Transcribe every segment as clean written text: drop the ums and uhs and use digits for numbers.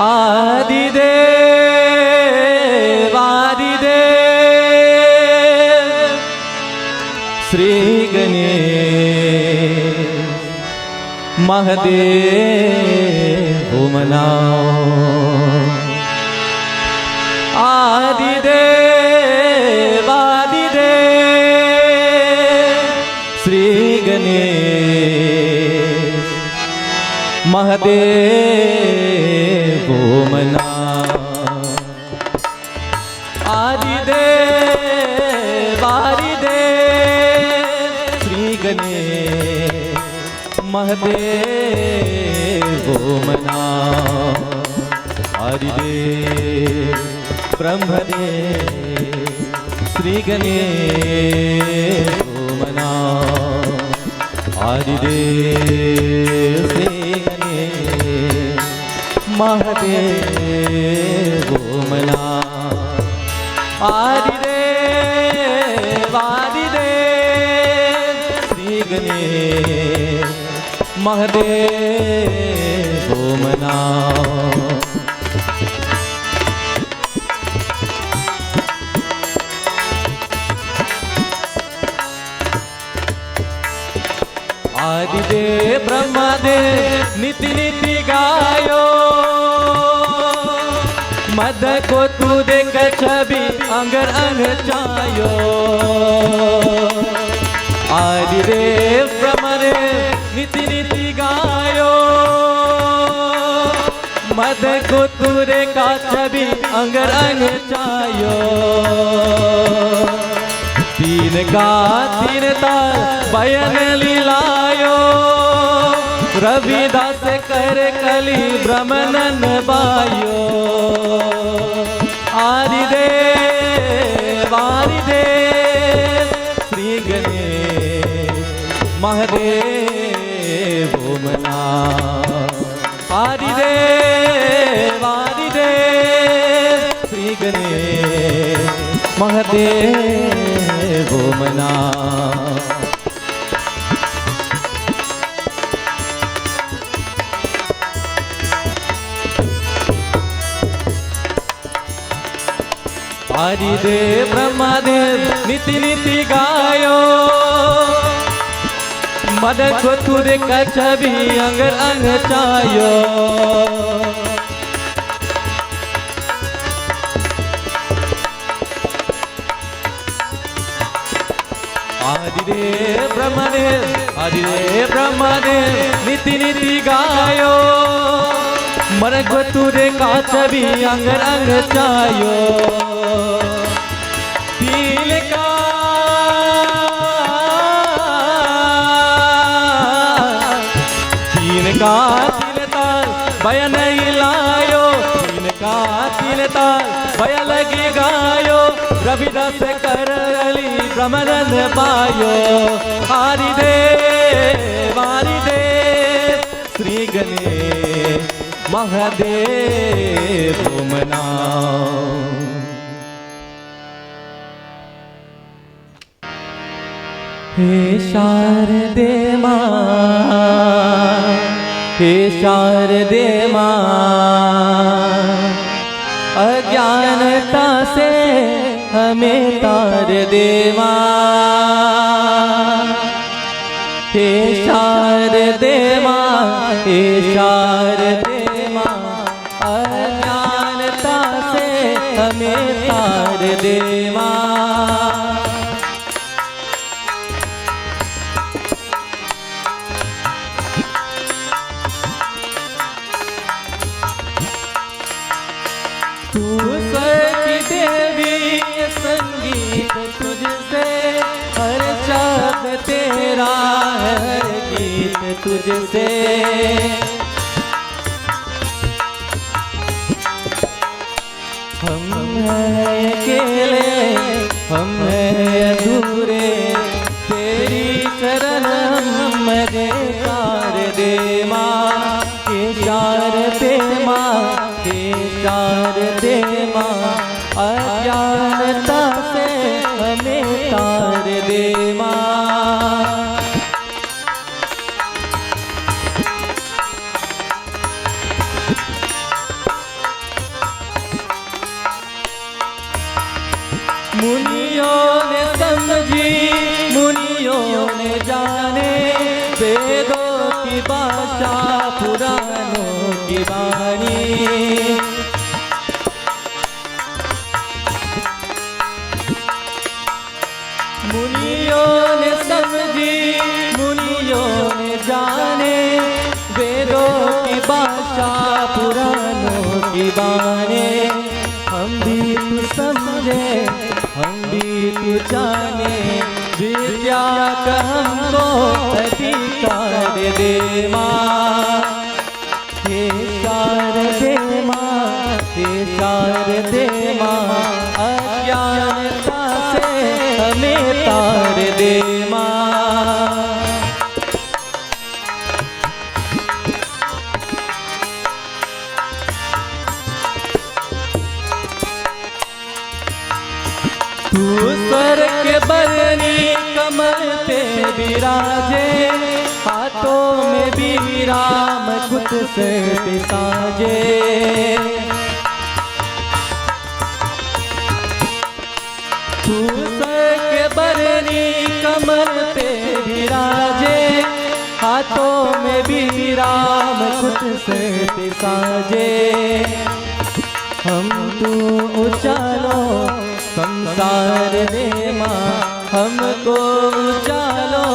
आदिदेव आदिदेव श्री गणेश महादेव मनाओ। आदिदेव आदिदेव श्री गणेश महादेव मनाओ। आदिदेव आदिदेव श्री गणेश महादेव मनाओ। आदिदेव ब्रह्मदेव श्री गणेश मनाओ। आदिदेव श्री गणेश महादेव मनाओ। आदिदेव आदिदेव श्री गणेश महादेव मनाओ। आदिदेव ब्रह्मदेव नीति नीति गायो। मद को तू देख छवि अंगर अंग चायो। आदिदेव ब्रह्मदेव नीति नीति गायो। मद को तू देखा छवि अंगर अंग चायो। तीन का तीन तार बयन लीलायो। रविदास कर कली ब्रह्मनन बायो। आदिदेव आदिदेव श्री गणेश महादेव मनाओ। आदिदेव आदिदेव श्री गणेश महादेव मनाओ। आदिदेव ब्रह्मदेव नीति नीति गायो। मद को तुरे का छवि अंगर अंग चायो। आदिदेव ब्रह्मदेव नीति नीति गायो। मर को तुरे का छवि अंगर अंग चायो। तिल का तीन का तिल ताल बयन लायो। तीन का तिल ताल बय लगी गायो। रविदास कर अली ब्रह्मनंद पायो। आदिदेव आदिदेव श्री गणेश महादेव मनाओ। हे शारदे माँ हे शारदे माँ अज्ञानता से हमें तार दे माँ। हे शारदे माँ हे शारदे माँ अज्ञानता से हमें तार दे माँ। तू स्वर की देवी संगीत तुझसे हर शब्द तेरा हर गीत तुझसे। हम हैं अकेले हम हैं अधूरे तेरी शरण हमें तार दे माँ। हे शारदे माँ हे शारदे माँ अज्ञानता से हमें तार दे माँ। की वाणी। मुनियों ने समझी, मुनियों ने जाने, वेदों की भाषा पुराणों की बाने। हम भी तू समझे, हम भी तू जाने, विद्या का हमको अधिकार दे माँ। हे शारदे माँ, हे शारदे माँ, अज्ञानता से हमें तार दे माँ। तू स्वर के बरनी कमल पे विराजे, हाथों में भी राम कुत से साजे। तू स्वर के बरनी कमल पे विराजे, हाथों में भी राम कुत से साजे। हम तू उचालो संसार दे माँ, हमको उचालो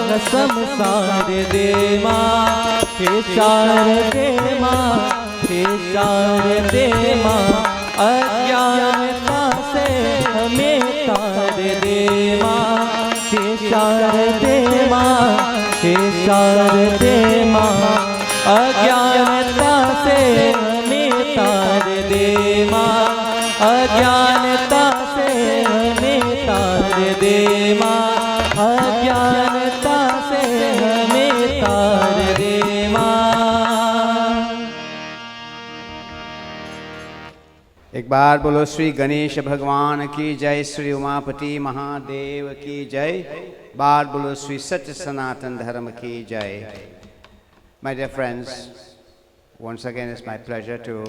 न संसार दे माँ। हे शारदे माँ, हे शारदे माँ, अज्ञानता से हमें तार दे माँ। हे शारदे माँ, हे शारदे माँ, अज्ञानता से हमें तार दे माँ। अज्ञानता से हमें तार दे माँ, अज्ञानता से हमें तार दे माँ। एक बार बोलो श्री गणेश भगवान की जय, श्री उमापति महादेव की जय। बार बोलो श्री सत्य सनातन धर्म की जय। My dear friends, once again it's my pleasure to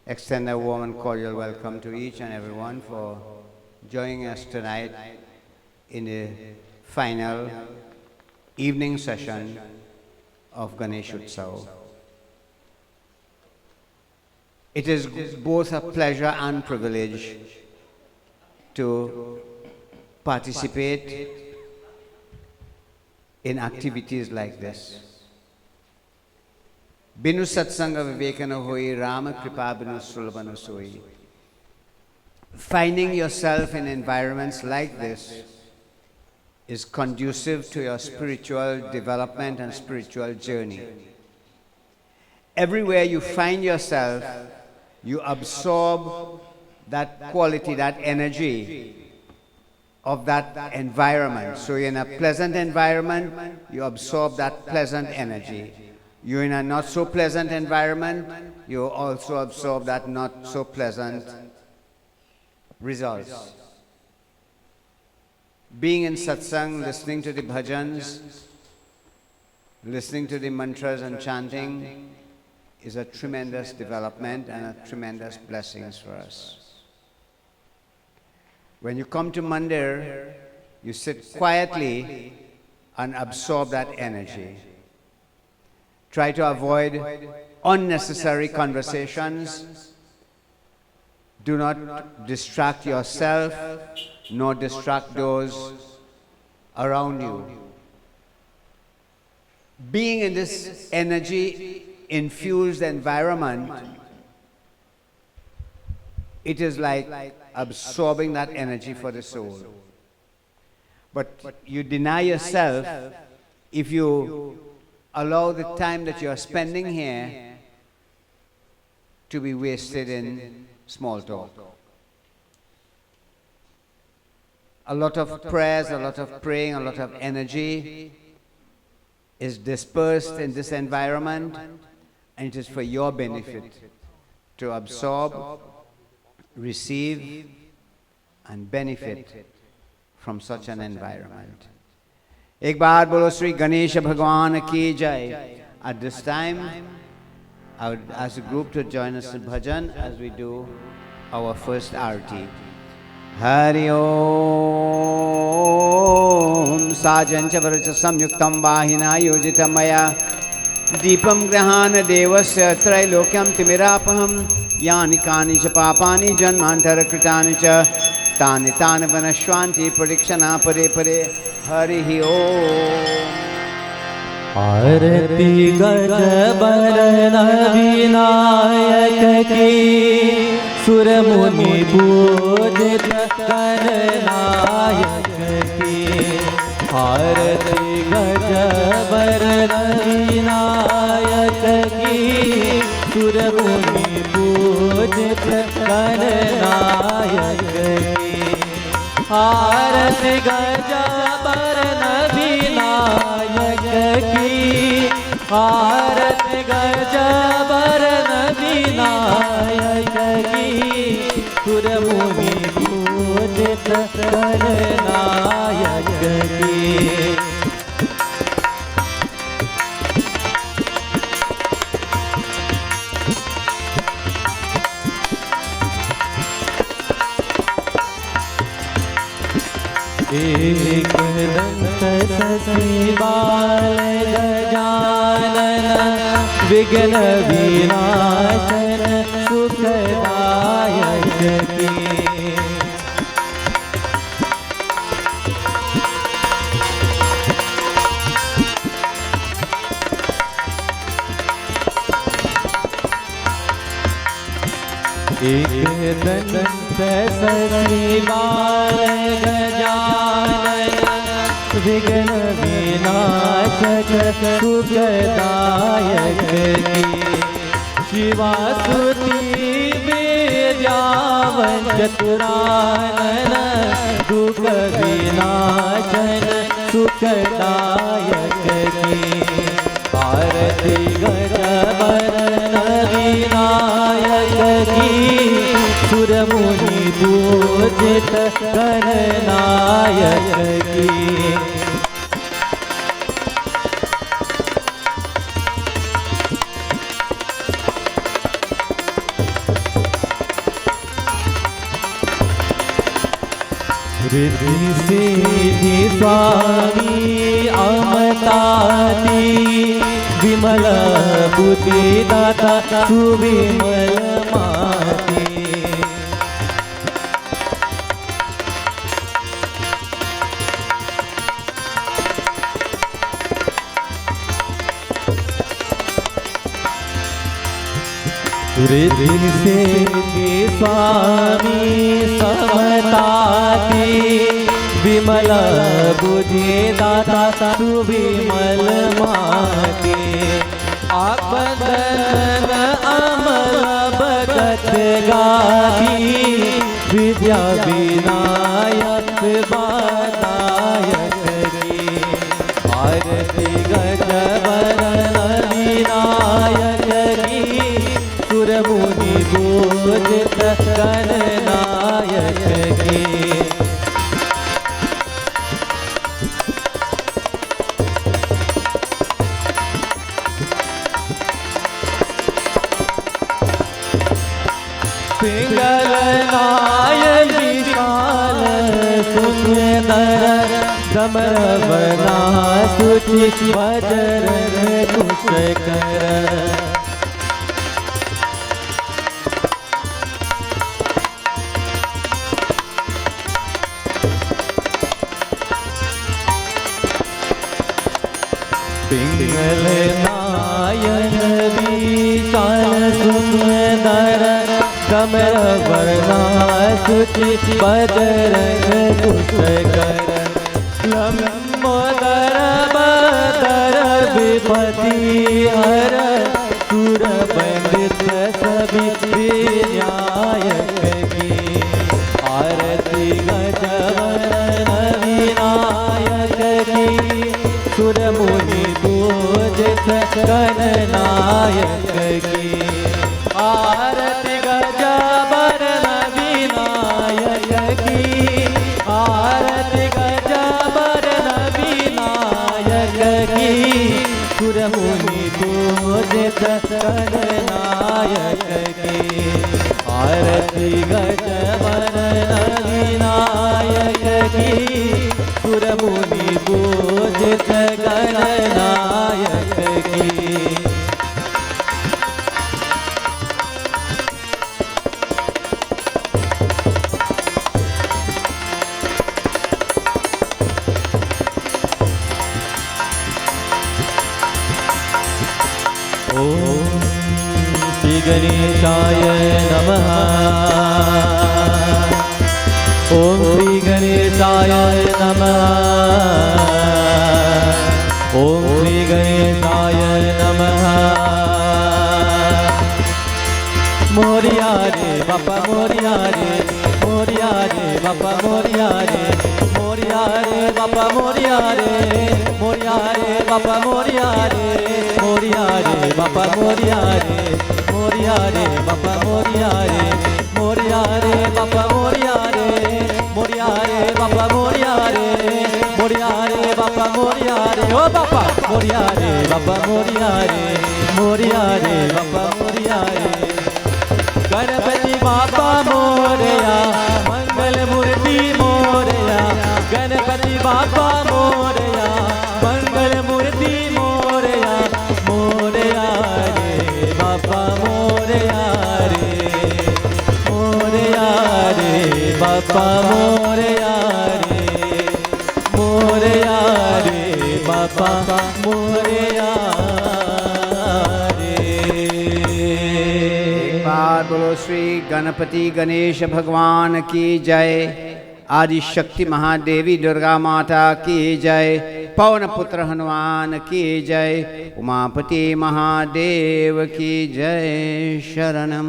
extend a warm and cordial welcome to each and everyone for joining us tonight in the final evening session of Ganesh Utsav. It is both a pleasure and privilege to participate in activities like this. Binu satsanga vivekana hoi, Rama kripa binu sulabanu soi. Finding yourself in environments like this is conducive to your spiritual development and spiritual journey. Everywhere you find yourself, you absorb that quality, that energy of that environment. So you're in a pleasant environment, you absorb that pleasant energy. You're in a not so pleasant environment, you also absorb that not so pleasant results. Being in satsang, listening to the bhajans, listening to the mantras and chanting is a tremendous development and a tremendous blessings for us. When you come to mandir, you sit quietly and absorb that energy. Try to avoid unnecessary conversations. Do not distract yourself, nor distract those around you. Being in this energy-infused environment, it is like absorbing that energy for the soul. But you deny yourself if you allow the time that you are spending here to be wasted in small talk. A lot of prayers, a lot of praying, a lot of energy is dispersed in this environment, and it is for your benefit to absorb, receive, and benefit from such an environment. Ek baar bolo Sri Ganesh Bhagwan ki jai. At this time, I would ask the group to join us in bhajan as we do our first arati. Hari Om Sajan Chavarcha Samyuktam Vahina Yojitam Maya दीपं गृहाण देवस्य त्रैलोक्यं तिमिरापहं यानि कानि च पापानि जन्मान्तरकृतानि च तानि तानि वनश्वान्ति प्रदक्षिणा परे परे हरिः ओम्। आरती गजबरन विनायक की सुर मुनि पूजित गणनायक की। आरती गजबरन विनायक की सुर मुनि पूजित गणनायक की। आरती गजबरन विनायक की। आरती गजबरन विनायक की सुर मुनि पूजित गणनायक की। एक दंत ससीबाल गजानन विघ्न विनाशन सुखदायक की। एक दंत ससीबाल गजानन विघ्न विनाशक सुखदायक की। शिवासुती विद्यावन चतुरानन दुख विनाशन सुखदायक की। आरती गजबरन विनायक की सुर मुनि पूजित गणनायक की। रिद्धि सिद्धि स्वामी अमताती विमल बुद्धि दाता सुविमल माती। रिद्धि सिद्धि स्वामी समताती विमल बुद्धि दाता सुविमल माते। आबंदन अमल भगत गाती विद्या विनायक बादायक की। आरती गजबरन विनायक की सुर मुनि पूजित गणनायक की। पिंगल नायक विशाल सुंदर समर बना सुचि वज्र कुश कर। पिंगल नायक विशाल सुंदर कमर वर्णा सुचि वज्र कुश कर। लंबोदर बदर विपति हर सुर पंडित सभी विनायक की। आरती गजबरन विनायक की सुर मुनि पूजित गणनायक की। आरती गजबरन विनायक की। आरती गजबरन विनायक की सुर मुनि पूजित गणनायक की। आरती गजबरन विनायक की सुर मुनि पूजित गणनायक की। ॐ श्री गणेशाय नमः ॐ श्री गणेशाय नमः ॐ श्री गणेशाय नमः मोरिया रे बापा मोरिया रे बापा मोरिया रे बापा मोरिया रे बापा मोरिया रे बापा मोरिया रे बापा मोरिया रे बापा मोरिया रे बापा मोरिया रे बापा मोरिया रे ओ बापा मोरिया रे बापा मोरिया रे बापा मोरिया रे गणपति बापा मोरया मंगल मूर्ति मोरया गणपति बापा मोरया मंगल मूर्ति मोरया रे बापा मोरया रे बापा मोरया रे बापा मोरया बोलो श्री गणपति गणेश भगवान की जय। आदि शक्ति महादेवी दुर्गा माता की जय। पवन पुत्र हनुमान की जय। उमापति महादेव की जय। शरणम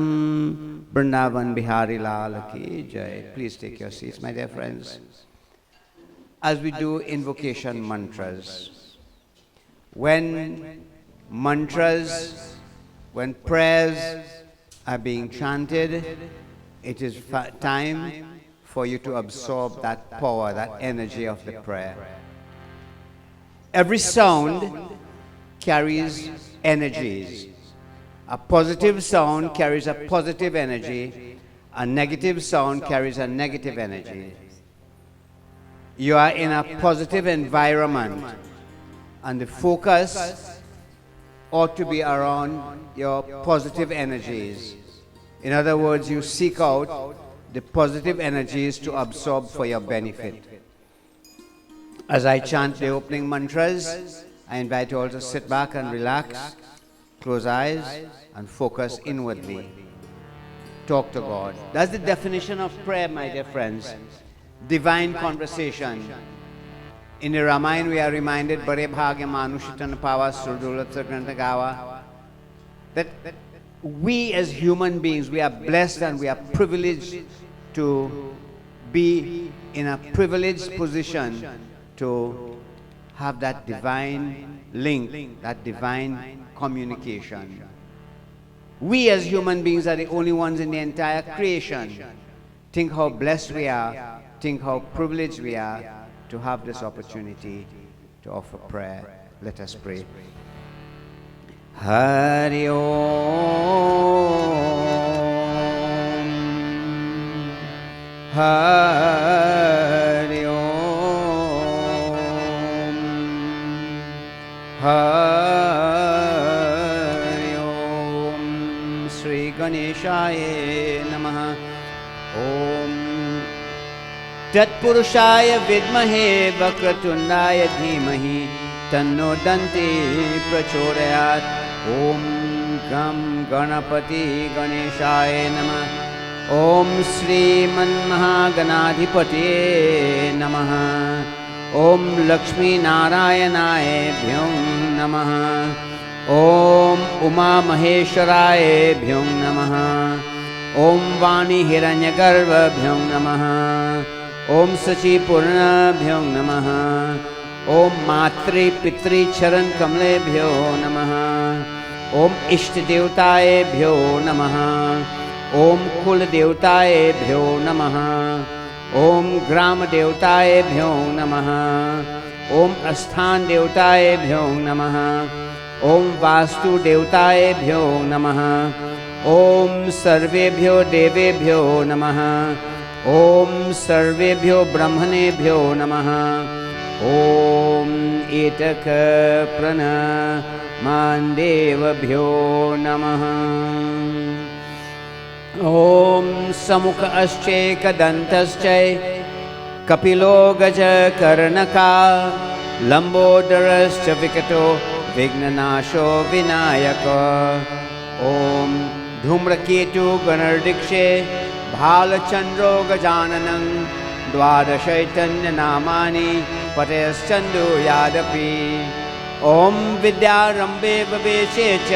वृंदावन बिहारी लाल की जय। Please take your seats, my dear friends. As we do invocation mantras, when prayers are being chanted, it is time for you to absorb that power, that energy of the prayer. Every sound carries energies. A positive sound carries a positive energy. A negative sound carries a negative energy. You are in a positive environment, and the focus ought to be around your positive energies. In other words, you seek out the positive energies to absorb for your benefit. As I chant the opening mantras, I invite you all to sit back and relax, close eyes, and focus inwardly. Talk to God. That's the definition of prayer, my dear friends. Divine conversation. In the Ramayana, we are reminded, Bare bhagya manushitan pava surdulatsagantagawa, that we as human beings, we are blessed and we are privileged to be in a privileged position to have that divine link, that divine communication. We as human beings are the only ones in the entire creation. Think how blessed we are, think how privileged we are to have this opportunity to offer prayer. Let us pray. Hari Om, Hari Om, Hari Om. Sri Ganeshaya Namaha. Om Tatpurushaaya Vidmahe Vakratundaaya Dhimahi Tanno Danti Prachodayat. Om Gam Ganapati Ganeshaya Namah. Om Sri Manmahaganadhipate Namaha. Om Lakshmi Narayanaya Bhyom Namaha. Om Uma Maheshwaraya Bhyom Namaha. Om Vani Hiranyagarbha Bhyom Namaha. Om Sachi Purna Bhyom Namaha. Om Matri Pitri Charan Kamle Bhyo Namaha. Om Ishta Devtaye Bhyo Namaha. Om Kul Devtaye Bhyo Namaha. Om Gram Devtaye Bhyo Namaha. Om Asthan Devtaye Bhyo Namaha. Om Vastu Devtaye Bhyo Namaha. Om Sarvebhyo Devebhyo Namaha. Om Sarvebhyo Brahmanebhyo Namaha. Om Etaka Pranamandevabhyo Namaha. Om Samukha Asche Kadantasche Kapilo Gaja Karnaka Lambodarascha Vikato विघ्ननाशो Vinayak ओम धूम्रकेतु गणर्दिक्षे भालचंद्रो गजाननं द्वादशैतन्य नामानि पतेश्चंदो यादपि ओम विद्यारंभे प्रवेशे च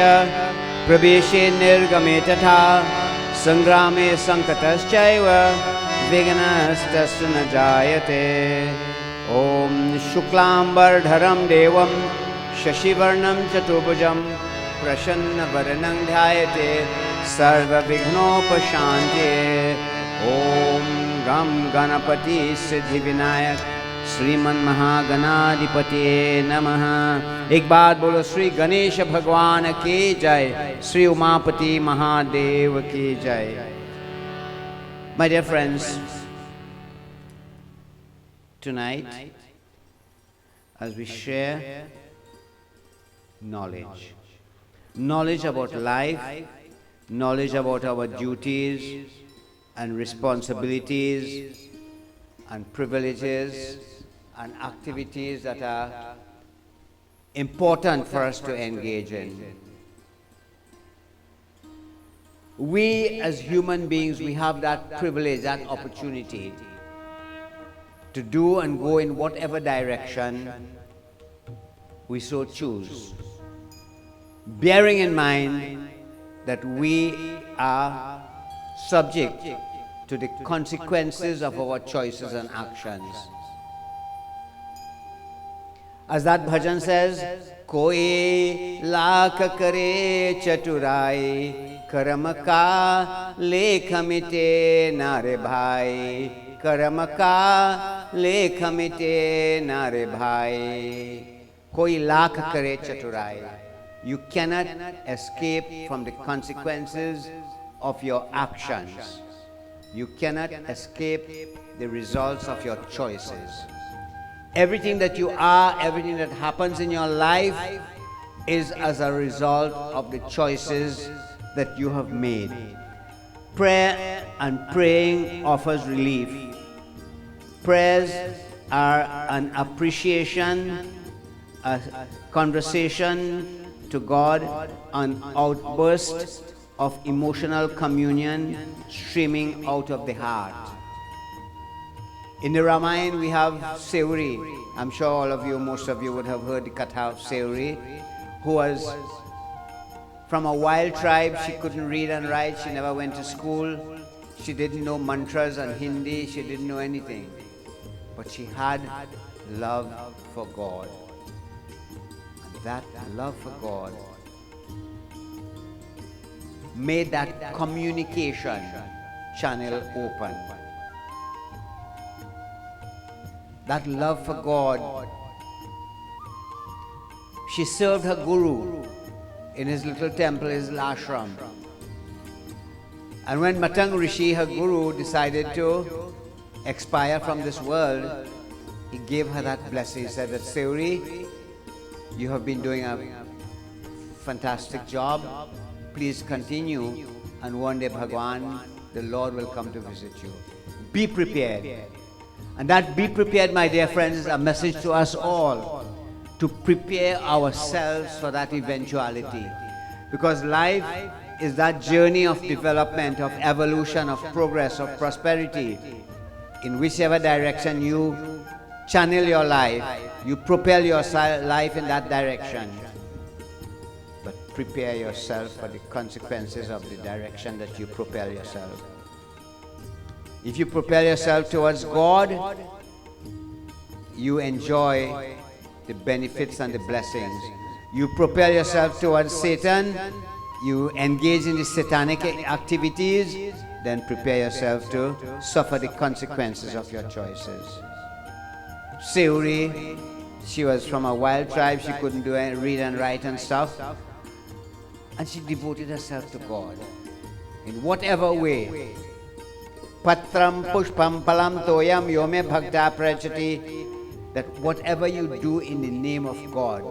प्रवेशे निर्गमे तथा संग्रामे संकटश्चैव विघ्नस्तस्य न जायते ओम शुक्लांबरधरं देवं शशिवर्णं चतुर्भुजं प्रसन्नवदनं ध्यायते सर्वविघ्नोपशान्त्यै ओम गं गणपति सिद्धिविनायक श्रीमन्महागणाधिपतये नमः। एक बार बोलो श्री गणेश भगवान की जय, श्री उमापति महादेव की जय। My dear friends, tonight as we share knowledge about life, knowledge about our duties and responsibilities and privileges and activities that are important for us to engage in. We as human beings, we have that privilege, that opportunity to do and go in whatever direction we so choose, bearing in mind that we are subject to the consequences of our choices and actions. As that bhajan says, Koi lakh kare chaturai, karma ka lekha mite nare bhai, karma ka lekha mite nare bhai. Koi lakh kare chaturai. You cannot escape from the consequences of your actions. You cannot escape the results of your choices. Everything that you are, everything that happens in your life is as a result of the choices that you have made. Prayer and praying offers relief. Prayers are an appreciation, a conversation to God, an outburst of emotional communion streaming out of the heart. In the Ramayana we have Seuri. I'm sure all of you, most of you would have heard the Katha of Seuri, who was from a wild tribe. She couldn't read and write. She never went to school. She didn't know mantras and Hindi. She didn't know anything. But she had love for God. And that love for God made that communication channel open. That love for God. She served her guru in his little temple, his ashram. And when Matang Rishi, her guru, decided to expire from this world, he gave her that blessing. He said that, Seuri, you have been doing a fantastic job. Please continue, and one day Bhagwan, the Lord, will come to visit you. Be prepared. And that be prepared, my dear friends, is a message to us all to prepare ourselves for that eventuality. Because life is that journey of development, of evolution, of progress, of prosperity. In whichever direction you channel your life, you propel your life in that direction. But prepare yourself for the consequences of the direction that you propel yourself. If you propel yourself towards God, you enjoy the benefits and the blessings. You propel yourself towards Satan, you engage in the satanic activities, then prepare yourself to suffer the consequences of your choices. Seuri, she was from a wild tribe, she couldn't read and write and stuff, and she devoted herself to God in whatever way. Patram pushpam palam toyam yome bhakta prachati. That whatever you do in the name of God,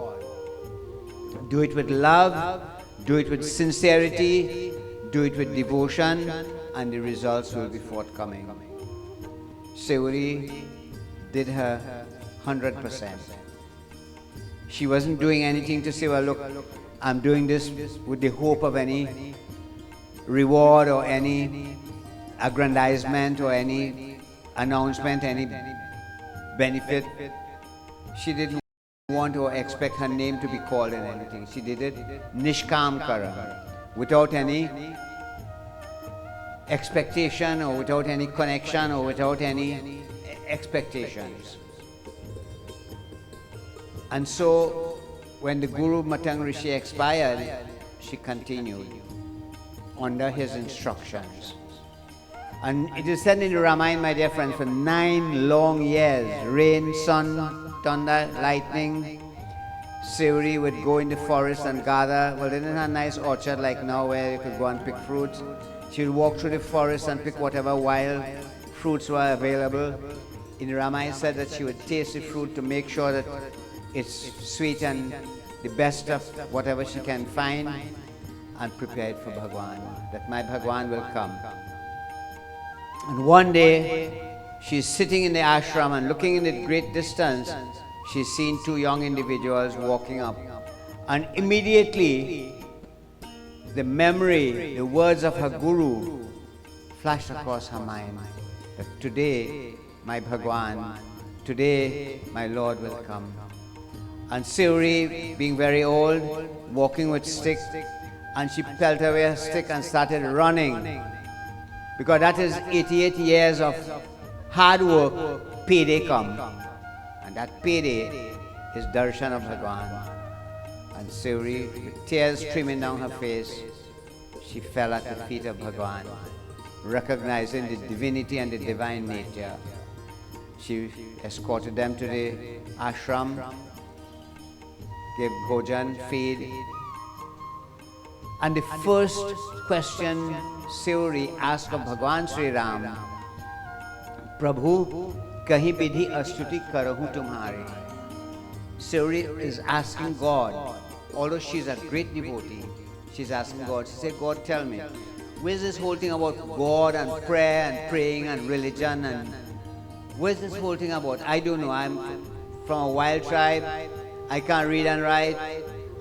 do it with love, do it with sincerity, do it with devotion, and the results will be forthcoming. Seuri did her 100%. She wasn't doing anything to say, well, look, I'm doing this with the hope of any reward or any aggrandizement or any announcement, any benefit. She didn't want or expect her name to be called in anything. She did it nishkam karam, without any expectation or without any connection or without any expectations. And so when the Guru Matang Rishi expired, she continued under his instructions. And it is said in the Ramayana, my dear friends, for 9 long years, rain, sun, thunder, lightning, Siri would go in the forest and gather. Well, they didn't have a nice orchard like now where you could go and pick fruits. She would walk through the forest and pick whatever wild fruits were available. In the Ramayana, it said that she would taste the fruit to make sure that it's sweet and the best of whatever she can find, and prepare it for Bhagwan, that my Bhagwan will come. And one day, she's sitting in the ashram and looking in the great distance, she's seen 2 young individuals walking up. And immediately, the memory, the words of her Guru flashed across her mind, that today, my Bhagwan, today, my Lord will come. And Siri, being very old, walking with stick, and she pelted away her stick and started running. Because that is 88 years of hard work, payday come. And that payday is darshan of Bhagwan. And Siri, with tears streaming down her face, she fell at the feet of Bhagwan, recognizing the divinity and the divine nature. She escorted them to the ashram, gave bhojan, feed. And the first question Siri asked of Bhagwan Sri Ram, Prabhu, kahi vidhi astuti karahu tumhari. Siri is asking God, although she's a great devotee, she's asking God, she said, God, tell me, where's this whole thing about God and prayer and praying and religion, and where's this whole thing about? I don't know, I'm from a wild tribe, I can't read and write,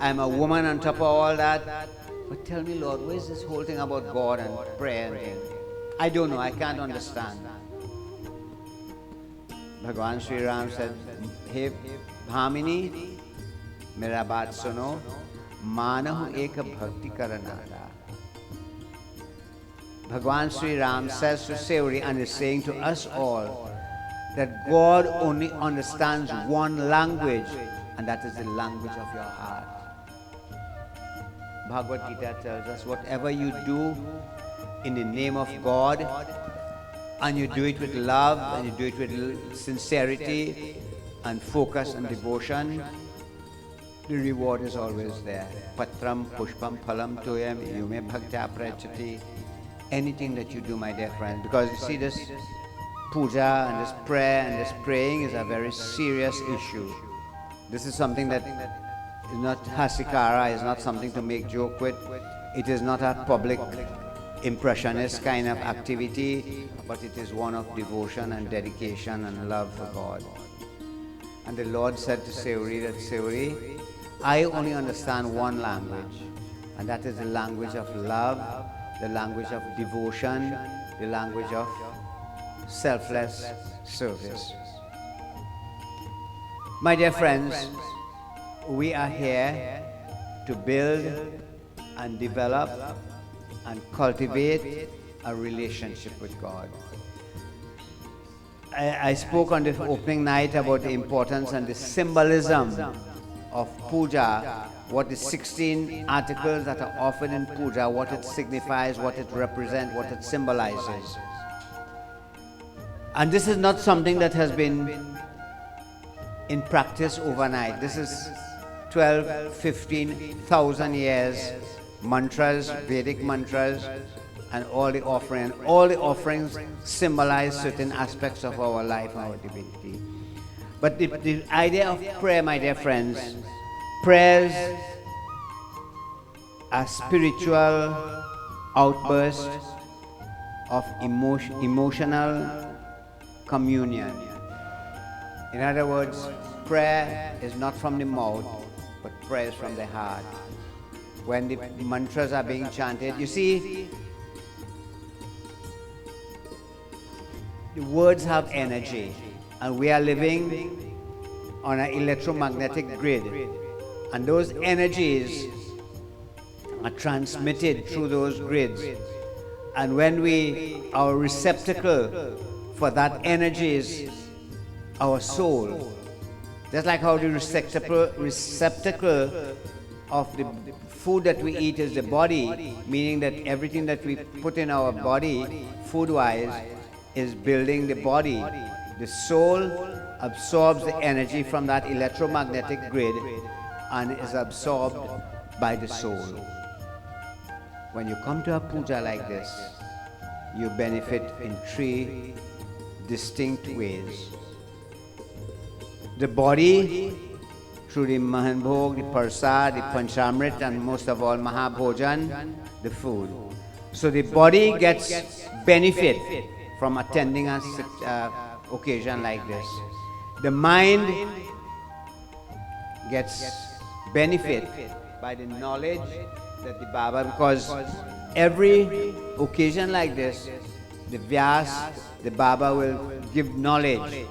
I'm a woman on top of all that. But tell me, Lord, where's this whole thing about God and prayer and things? I don't know, I can't understand. Bhagwan Sri Ram said, Hey Bhamini, mera baat suno, manahu ek bhakti karanada. Bhagwan Sri Ram says to Siri and is saying to us all that God only understands one language, and that is the language of your heart. Bhagavad Gita tells us, whatever you do in the name of God, and you do it with love, and you do it with sincerity and focus and devotion, the reward is always there. Patram pushpam phalam toyam yume bhaktya prachati. Anything that you do, my dear friend, because you see, this puja and this prayer and this praying is a very serious issue. This is something that is not hasikara, is not something to make joke with. It is not a public impressionist kind of activity, but it is one of devotion and dedication and love for God. And the Lord said to Siri that, Siri, I only understand one language, and that is the language of love, the language of devotion, the language of selfless service. My dear friends, we are here to build and develop and cultivate a relationship with God. I spoke on the opening night about the importance and the symbolism of puja, what the 16 articles that are offered in puja, what it signifies, what it represents, what it symbolizes. And this is not something that has been in practice overnight. This is 12, 15,000 years, mantras, Vedic mantras, and all the offerings. All the offerings symbolize certain aspects of our life and our divinity. But the idea of prayer, my dear friends, prayers are spiritual outbursts of emotional communion. In other words, prayer is not from the mouth, but prayer is from the heart. When the mantras are being chanted, you see, the words have energy, and we are living on an electromagnetic grid, and those energies are transmitted through those grids. And when our receptacle for that energy is our soul, just like how the receptacle of the food that we eat is the body, meaning that everything that we put in our body, food-wise, is building the body. The soul absorbs the energy from that electromagnetic grid and is absorbed by the soul. When you come to a puja like this, you benefit in 3 distinct ways. The body, through the Mahanbhog, the Prasad, the Panchamrit, and most of all Mahabhojan, the food. So the body gets benefit from attending an occasion like this. The mind gets benefit by the knowledge that the Baba, because every occasion like this, the Vyas, the Baba will give knowledge,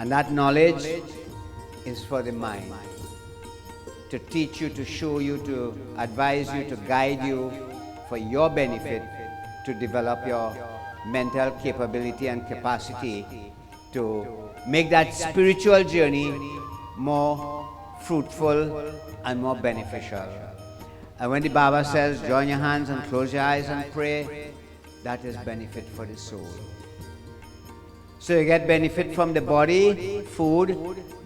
and that knowledge is for the mind, to teach you, to show you, to advise you, to guide you for your benefit, to develop your mental capability and capacity to make that spiritual journey more fruitful and more beneficial. And when the Baba says, join your hands and close your eyes and pray, that is benefit for the soul. So you get benefit from the body, food,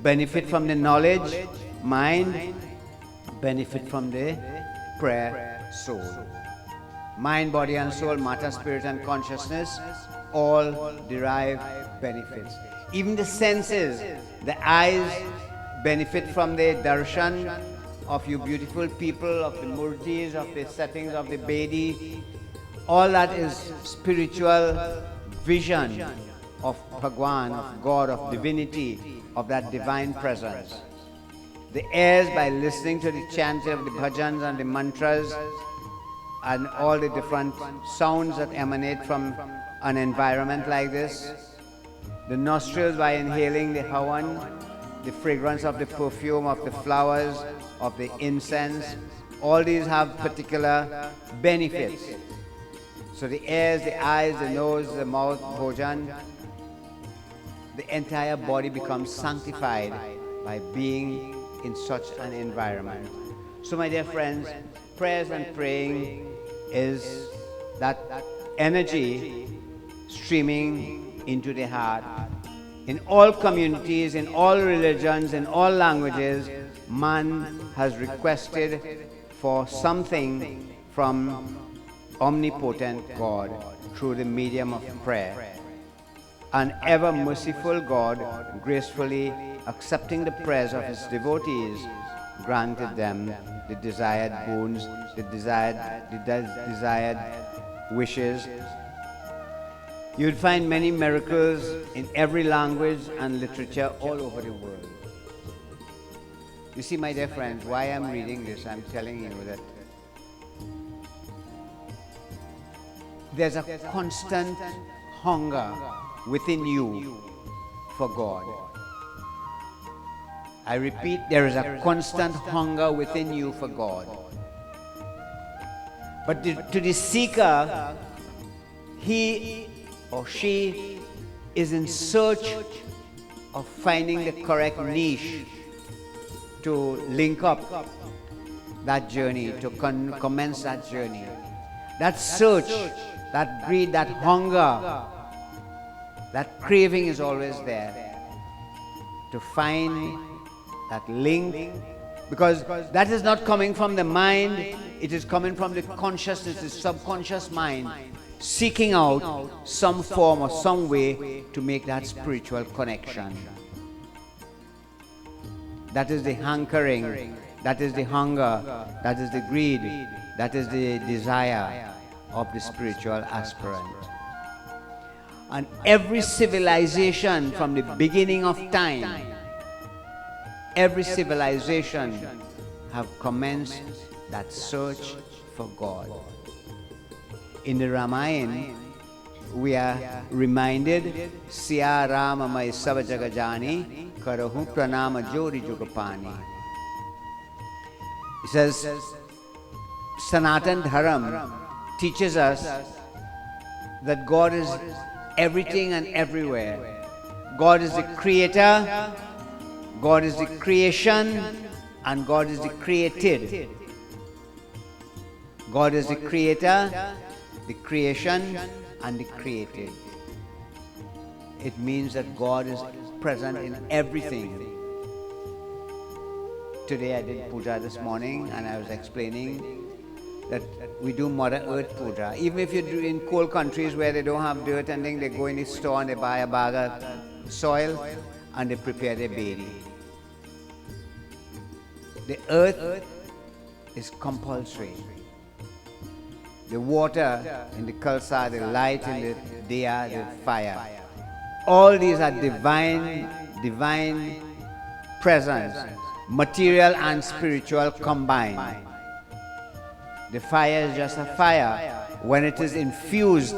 benefit from the knowledge, mind, benefit from the prayer, soul. Mind, body and soul, matter, spirit and consciousness, all derive benefits. Even the senses, the eyes benefit from the darshan of you beautiful people, of the murtis, of the settings of the Bedi. All that is spiritual vision of Bhagwan, of God, of divinity, of that divine presence. The ears, by listening to the chanting of the bhajans and the mantras and all the different sounds that emanate from an environment like this. The nostrils, by inhaling the hawan, the fragrance of the perfume, of the flowers, of the incense. All these have particular benefits. So the ears, the eyes, the nose, the mouth, bhojan, the entire body becomes sanctified by being in such an environment. So my dear friends, prayers and praying is that energy streaming into the heart. In all communities, in all religions, in all languages, man has requested for something from omnipotent God through the medium of prayer. An ever merciful God, gracefully accepting the prayers of his devotees, granted them the desired boons, the desired wishes. You'd find many miracles in every language and literature all over the world. You see, my dear friends, why I'm reading this, I'm telling you that there's a constant hunger within you for God. I repeat, there is a constant hunger within you for God. But to the seeker, he or she is in search of finding the correct niche to link up that journey, to commence that journey. That search, that greed, that hunger, that craving is always there to find that link, because that is not coming from the mind, it is coming from the consciousness, the subconscious mind, seeking out some form or some way to make that spiritual connection. That is the hankering, that is the hunger, that is the greed, that is the desire of the spiritual aspirant. And every civilization from the beginning of time, every civilization have commenced that search for God. In the Ramayana, we are reminded, Siya Rama mai sab jagajani, karahu pranama jori jugapani. It says, Sanatan Dharam teaches us that God is everything and everywhere. God is the creator, God is the creation, and God is the created. God is the creator, the creation, and the created. It means that God is present in everything. Today I did puja this morning, and I was explaining that we do Mother Earth puja. Even if you do in cold countries where they don't have dirt and things, they go in the store and they buy a bag of soil and they prepare their baby. The earth is compulsory. The water in the Kalsa, the light in the Diya, the fire. All these are divine presence, material and spiritual combined. The fire is just a fire when it is infused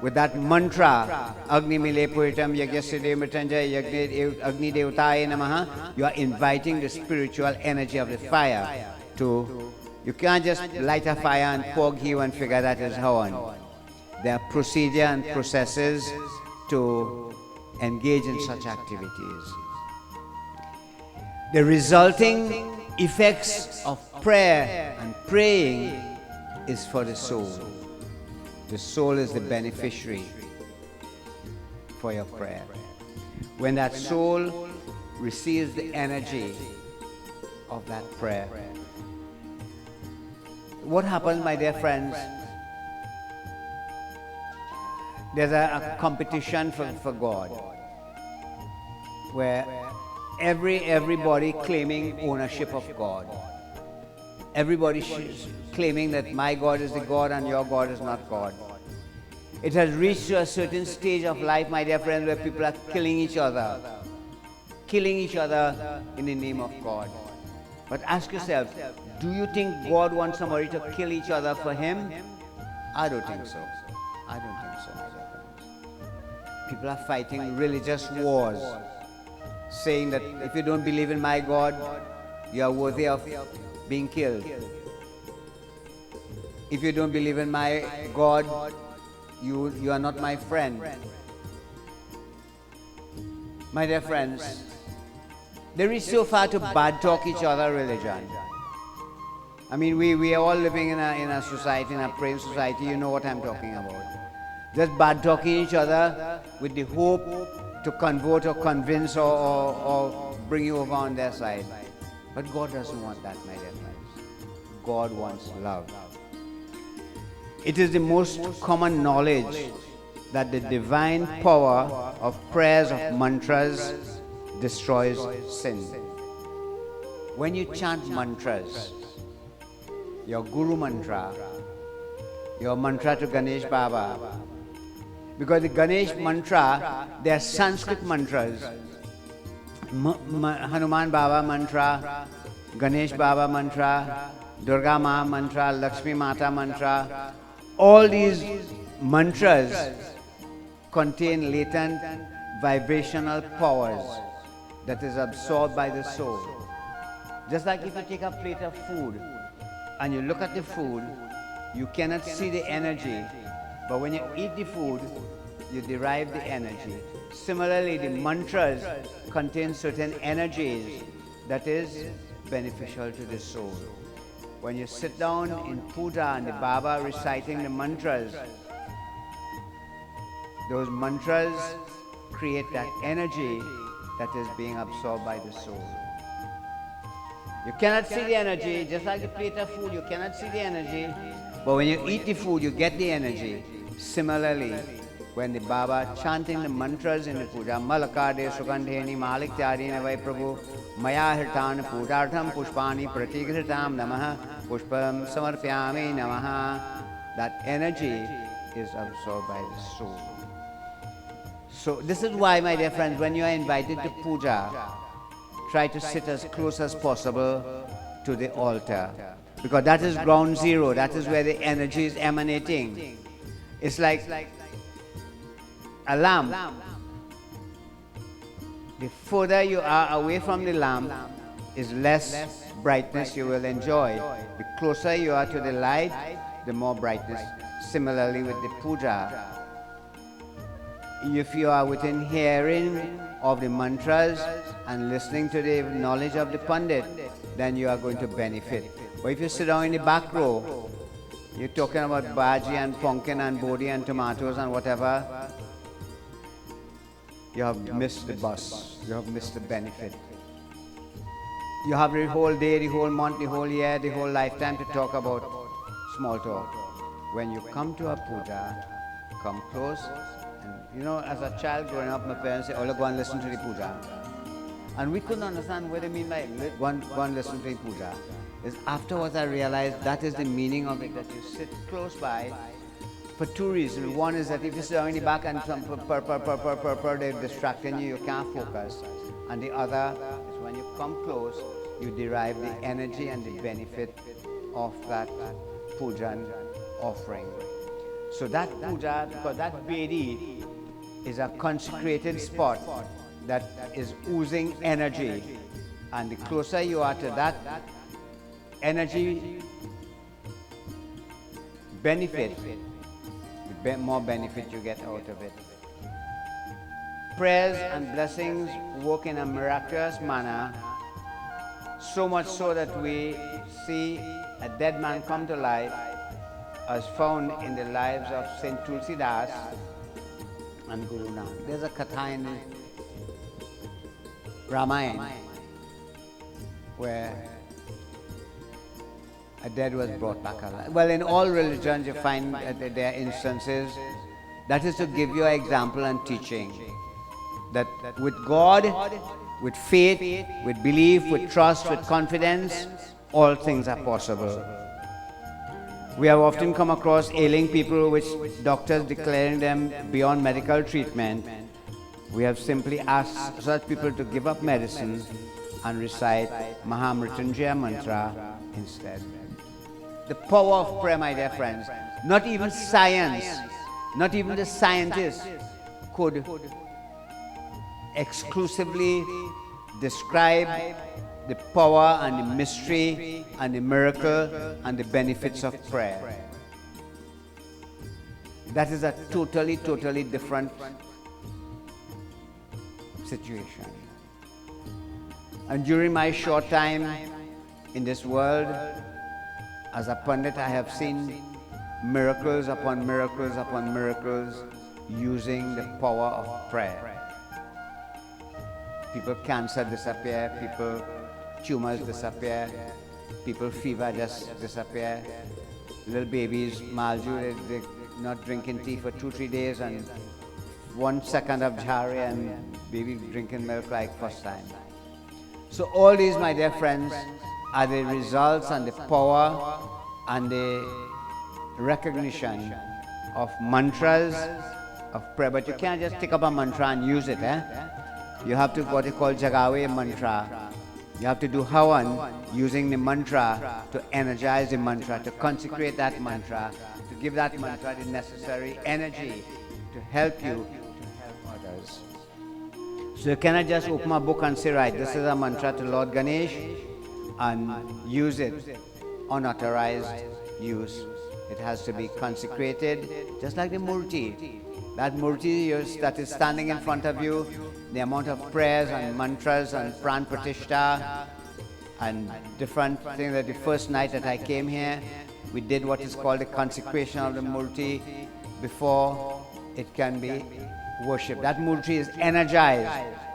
with that mantra, Agni Mile Puritam Yagyasya Mritanjaya Agni Devataye Namaha. You are inviting the spiritual energy of the fire to. You can't just light a fire and pour ghee and figure that is Hawan. There are procedure and processes to engage in such activities. The resulting effects of prayer and praying is for the soul. The soul is the beneficiary for your prayer. When that soul receives the energy of that prayer, what happens, my dear friends? There's a competition for God, where everybody claiming ownership of God. Everybody claiming that my God is the God and your God is not God. It has reached to a certain stage of life, my dear friends, where people are killing each other in the name of God. But ask yourself, do you think God wants somebody to kill each other for Him? I don't think so. I don't think so, my dear friends. People are fighting religious wars, saying that if you don't believe in my God, you are worthy of being killed. If you don't believe in my God, you are not my friend. My dear friends, they reach so far to bad talk each other religion. I mean, we are all living in a society, in a praying society. You know what I'm talking about. Just bad talking each other with the hope to convert or convince or bring you over on their side. But God doesn't want that, my dear friends. God wants love. It is the most common knowledge that the divine power of prayers, of mantras, destroys sin. When you chant mantras, your Guru mantra, your mantra to Ganesh Baba, because the Ganesh mantra, they are Sanskrit mantras. Hanuman Baba mantra, Ganesh Baba mantra, Durga Ma mantra, Lakshmi Mata mantra, all these mantras contain latent vibrational powers that is absorbed by the soul. Just like if you take a plate of food and you look at the food, you cannot see the energy, but when you eat the food, you derive the energy. Similarly, the mantras contain certain energies that is beneficial to the soul. When you sit down in puja and the Baba reciting the mantras, those mantras create that energy that is being absorbed by the soul. You cannot see the energy, just like the plate of food, you cannot see the energy, but when you eat the food, you get the energy. Similarly, when the Baba chanting the mantras in the puja, Malakade Sugandheni Malik Tyadina Vai Prabhu Maya Hirtan Pujartham Pushpani Pratigritam Namaha Pushpam Samarpyami Namaha, that energy is absorbed by the soul. So this is why, my dear friends, when you are invited to puja, try to sit as close as possible to the altar, because that is ground zero. That is where the energy is emanating. It's like a lamp. The further you are away from the lamp, is less brightness you will enjoy. The closer you are to the light, the more brightness. Similarly with the puja. If you are within hearing of the mantras and listening to the knowledge of the Pandit, then you are going to benefit. But if you sit down in the back row, you're talking about bhaji and pumpkin and bodhi and tomatoes and whatever, you have missed the bus. You have missed the benefit. You have the whole day, the whole month, the whole year, the whole lifetime to talk about small talk. When you come to a puja, come close. And you know, as a child growing up, my parents say, "Oh, look, go and listen to the puja." And we couldn't understand what they mean by go and listen to the puja. Is afterwards I realized that is the meaning of it, that you sit close by for two reasons. One is that if you sit down in the back and some they're distracting you, you can't focus. And the other is when you come close, you derive the energy and the benefit of that pujan offering. So that puja, because that Vedi is a consecrated spot that is oozing energy, and the closer you are to that energy benefit, the more benefit you get out of it. Prayers and blessings work in a miraculous manner, so much so that we see a dead man come to life, as found in the lives of Saint Tulsidas and Guru Nanak. There's a katha in the Ramayana where a dead was brought back alive. Well, in all religions you find that there are instances. That is to give you an example and teaching that with God, with faith, with belief, with trust, with confidence, all things are possible. We have often come across ailing people which doctors declaring them beyond medical treatment. We have simply asked such people to give up medicine and recite Mahamrityunjaya mantra instead. The power of prayer, my dear friends, not even science, not even the scientists could exclusively describe the power and the mystery and the miracle and the benefits of prayer. That is a totally different situation. And during my short time in this world, as a Pandit, I have seen miracles upon miracles upon miracles using the power of prayer. People cancer disappear, people tumors disappear, people fever just disappear, little babies malju, they're not drinking tea for 2-3 days, and 1 second of jhari and baby drinking milk like first time. So all these, my dear friends, are the results and the power and the recognition of mantras of prayer. But you can't just take up a mantra and use it. You have to what they call jagawe mantra. You have to do havan using the mantra to energize the mantra, to consecrate that mantra, to give that mantra the necessary energy to help you, to help others. So you cannot just open a book and say, right, this is a mantra to Lord Ganesh, and use it unauthorized use. It has to be consecrated, just like the murti. That murti that is standing in front of you, the amount of prayers and mantras and pran pratishtha and different things. That the first night that I came here, we did what is called the consecration of the murti before it can be worshipped. That murti is energized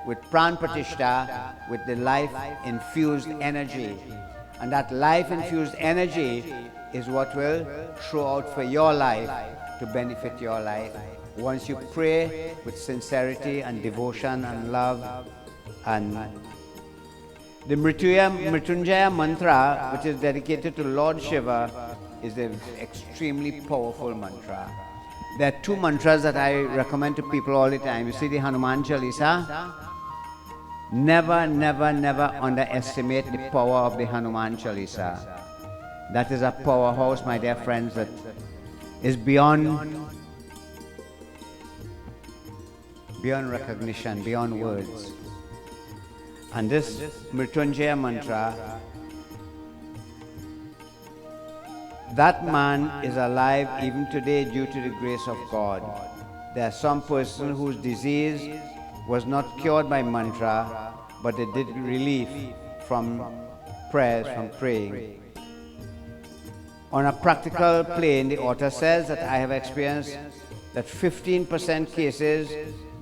with pran pratishtha, with the life-infused energy. And that life-infused energy is what will throw out for your life to benefit your life. Once you pray with sincerity and devotion and love. And the Mrityunjaya mantra, which is dedicated to Lord Shiva, is an extremely powerful mantra. There are two mantras that I recommend to people all the time. You see the Hanuman Chalisa? Never, never, never underestimate the power of the Hanuman Chalisa. That is a powerhouse, my dear friends, that is beyond recognition, beyond words. And this Mrityunjaya mantra, that man is alive even today due to the grace of God. There are some person whose disease was not cured by mantra, but they did relief from prayers, from praying. On a practical plane, the author says that I have experienced that 15% cases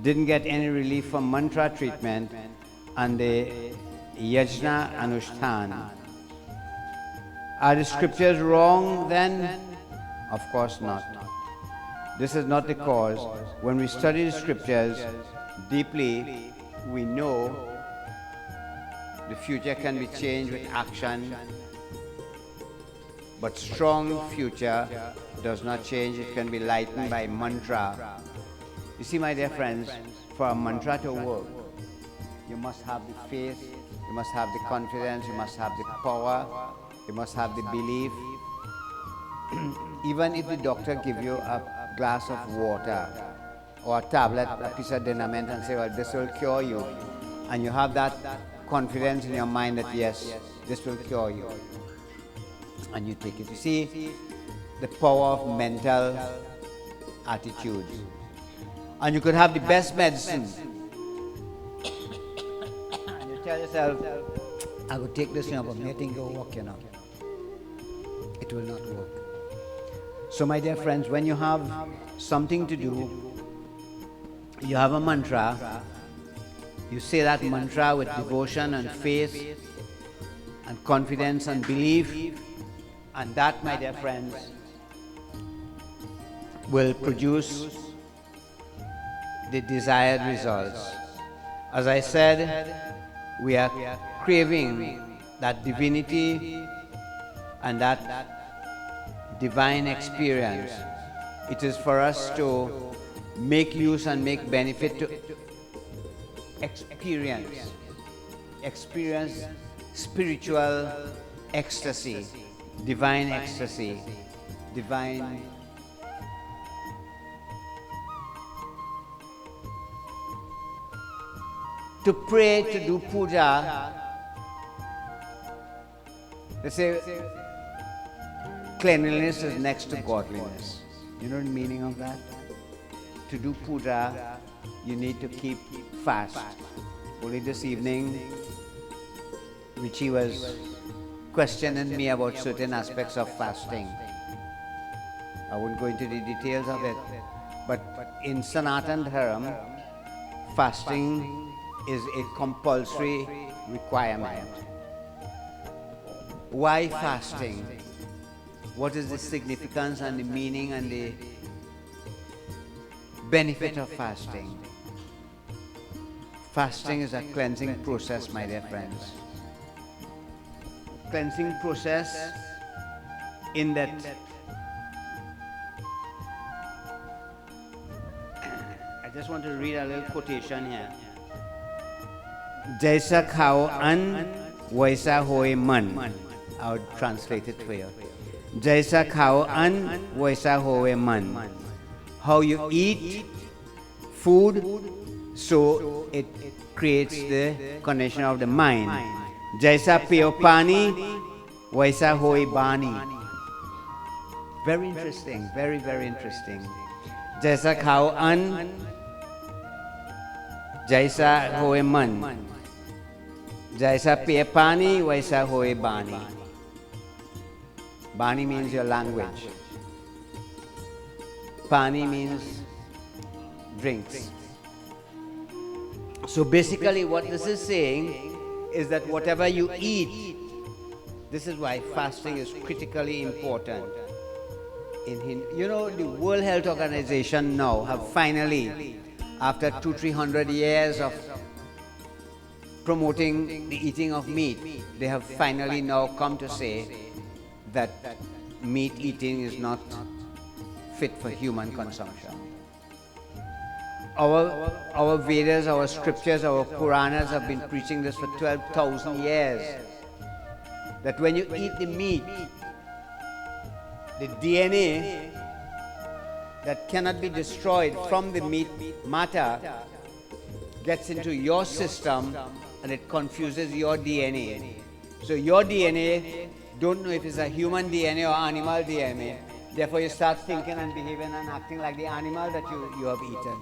didn't get any relief from mantra treatment and the yajna anushthan. Are the scriptures wrong then? Of course not. This is not the cause. When we study the scriptures deeply, we know the future can be changed with action, but strong future does not change. It can be lightened by mantra. You see, my dear friends, for a mantra to work, you must have the faith, you must have the confidence, you must have the power, you must have the belief. Even if the doctor gives you a glass of water or a tablet, a piece of liniment, and say, well, this will cure you, and you have that confidence in your mind that yes, this will cure you, and you take it. You see the power of mental attitude. And you could have the best medicine, and you tell yourself, I will take this, but nothing will work, It will not work. So my dear friends, when you have something to do, you have a mantra, you say that mantra with devotion and faith and confidence and belief, and that, my dear friends, will produce the desired results. As I said, we are craving that divinity and that divine experience. It is for us to make use and make benefit to experience spiritual ecstasy, divine ecstasy, divine to pray, to do puja. They say cleanliness is next to godliness. You know the meaning of that? To do puja, you need to keep fast. Only this evening, Richie was questioning me about certain aspects of fasting. I won't go into the details of it, but in Sanatan Dharam, fasting is a compulsory requirement. Why fasting? What is the significance and the meaning and the benefit of fasting? Fasting is a cleansing process, my dear friends. Cleansing process in that I just want to read a little quotation here. Jaisa khao an, vaisa hoye man. I would translate it for you. Jaisa khao an, vaisa hoye man. How you eat food, so it creates the connection of the mind. Jaisa piyo pani, vaisa hoye bani. Very interesting, very, very interesting. Jaisa khao an, jaisa hoye man. Jaisa piye pani, vaisa hoye bani. Bani means your language. Pani means drinks. So basically what this is saying is that whatever you eat, this is why fasting is critically important. You know, the World Health Organization now have finally, after 200-300 years of promoting the eating of meat, they have finally now come to say that meat eating is not fit for human consumption. Our Vedas, our scriptures, our Puranas have been preaching this for 12,000 years. That when you eat the meat, the DNA that cannot be destroyed from the meat matter gets into your system and it confuses your DNA. So your DNA don't know if it's a human DNA or animal DNA. Therefore you start thinking and behaving and acting like the animal that you have eaten.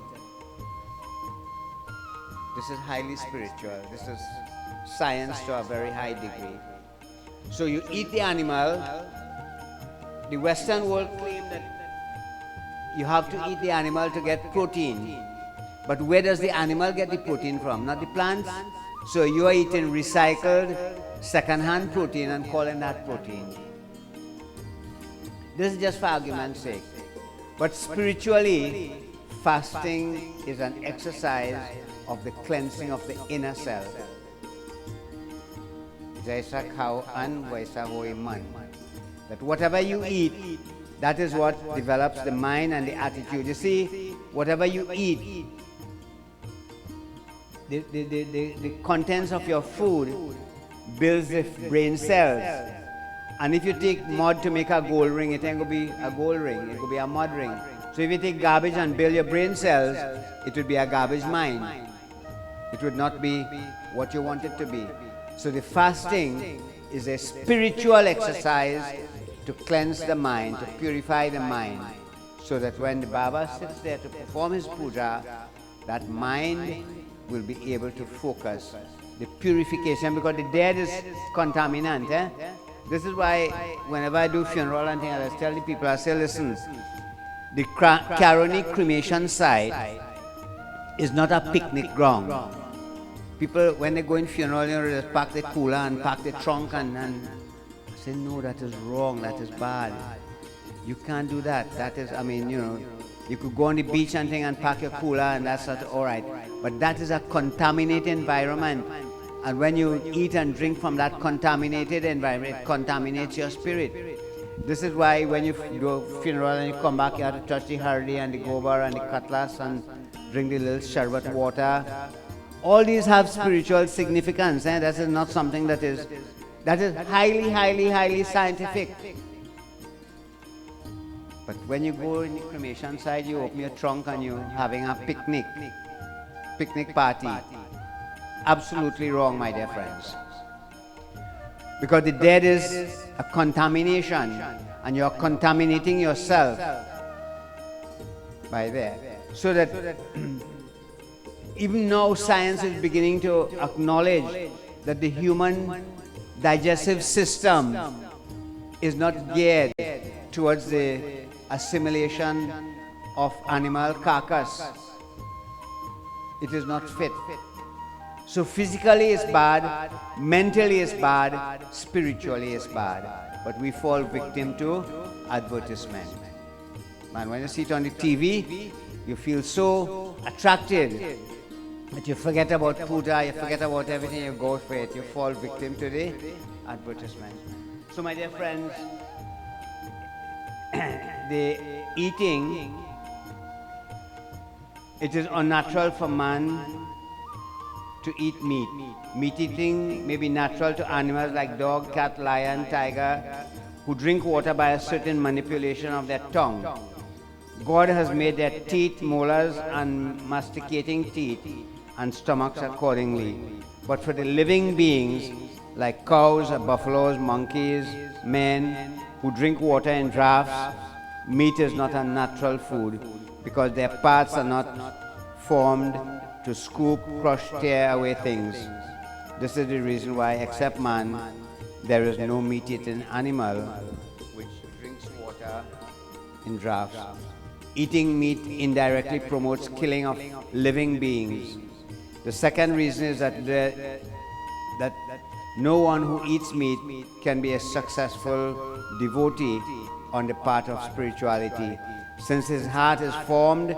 This is highly spiritual. This is science to a very high degree. So you eat the animal. The Western world claims that you have to eat the animal to get protein. But where does the animal get the protein from? Not the plants. So you are eating recycled, second-hand protein and calling that protein. This is just for argument's sake. But spiritually, fasting is an exercise of the cleansing of the inner self. Jaisa khao an, vaisa hoi man. That whatever you eat, that is what develops the mind and the attitude. You see, whatever you eat, the contents of your food builds the brain cells. And if you take mud to make a gold ring, it ain't going to be a gold ring, it will be a mud ring. So if you take garbage and build your brain cells, it would be a garbage mind. It would not be what you want it to be. So the fasting is a spiritual exercise to cleanse the mind, to purify the mind, so that when the Baba sits there to perform his puja, that mind will be able to focus. The purification, because the dead is contaminant. This is why whenever I do funeral and things, I tell the people, I say, listen, the Karoni cremation site is not a picnic ground. People, when they go in funeral, they pack the cooler and pack the trunk and I say, no, that is wrong, that is bad. You can't do that. That is, I mean, you could go on the beach and thing and pack your cooler and that's all right. But that is a contaminated environment. And when you eat and drink from that contaminated environment, it contaminates your spirit. This is why when you do a funeral and you come back, you have to touch the hardi and the gobar and the cutlass and drink the little sharbat water. All these have spiritual significance. That is not something that is highly, highly, highly scientific. But when you go in the cremation side, you open your trunk and you're having a picnic party. Absolutely wrong, my dear friends. Because the dead is a contamination and you're contaminating yourself by there. So that even now science is beginning to acknowledge that the human digestive system is not geared towards the assimilation of animal carcass. It is not fit. So physically it's bad, mentally it's bad, spiritually it's bad. But we fall victim to advertisement. Man, when you see it on the TV, you feel so attracted that you forget about puja, you forget about everything, you go for it. You fall victim to the advertisement. So my dear friends, the eating, it is unnatural for man to eat meat. Meat eating may be natural to animals like dog, cat, lion, tiger, who drink water by a certain manipulation of their tongue. God has made their teeth, molars, and masticating teeth, and stomachs accordingly. But for the living beings, like cows, buffaloes, monkeys, men, who drink water in draughts, meat is not a natural food, because their parts are not formed to scoop, crush, tear away things. This is the reason why, except man, there is no meat-eating animal which drinks water in draughts. Eating meat indirectly promotes killing of living beings. The second reason is that no one who eats meat can be a successful devotee on the path of spirituality, since his heart is formed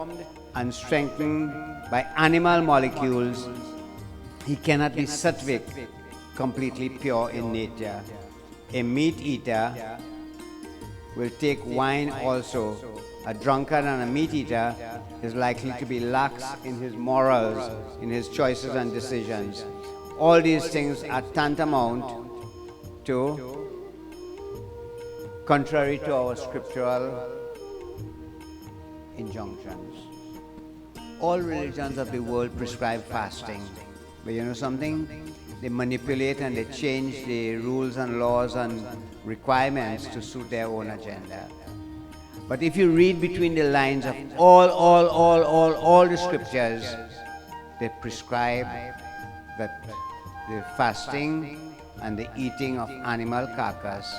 and strengthened by animal molecules. He cannot be sattvic, completely pure in nature. A meat eater will take wine also A drunkard and a meat eater is likely to be lax in his morals, in his choices and decisions. All these things are tantamount to contrary to our scriptural injunctions. All religions of the world prescribe fasting, but you know something? They manipulate and they change the rules and laws and requirements to suit their own agenda. But if you read between the lines of all the scriptures, they prescribe that the fasting and the eating of animal carcass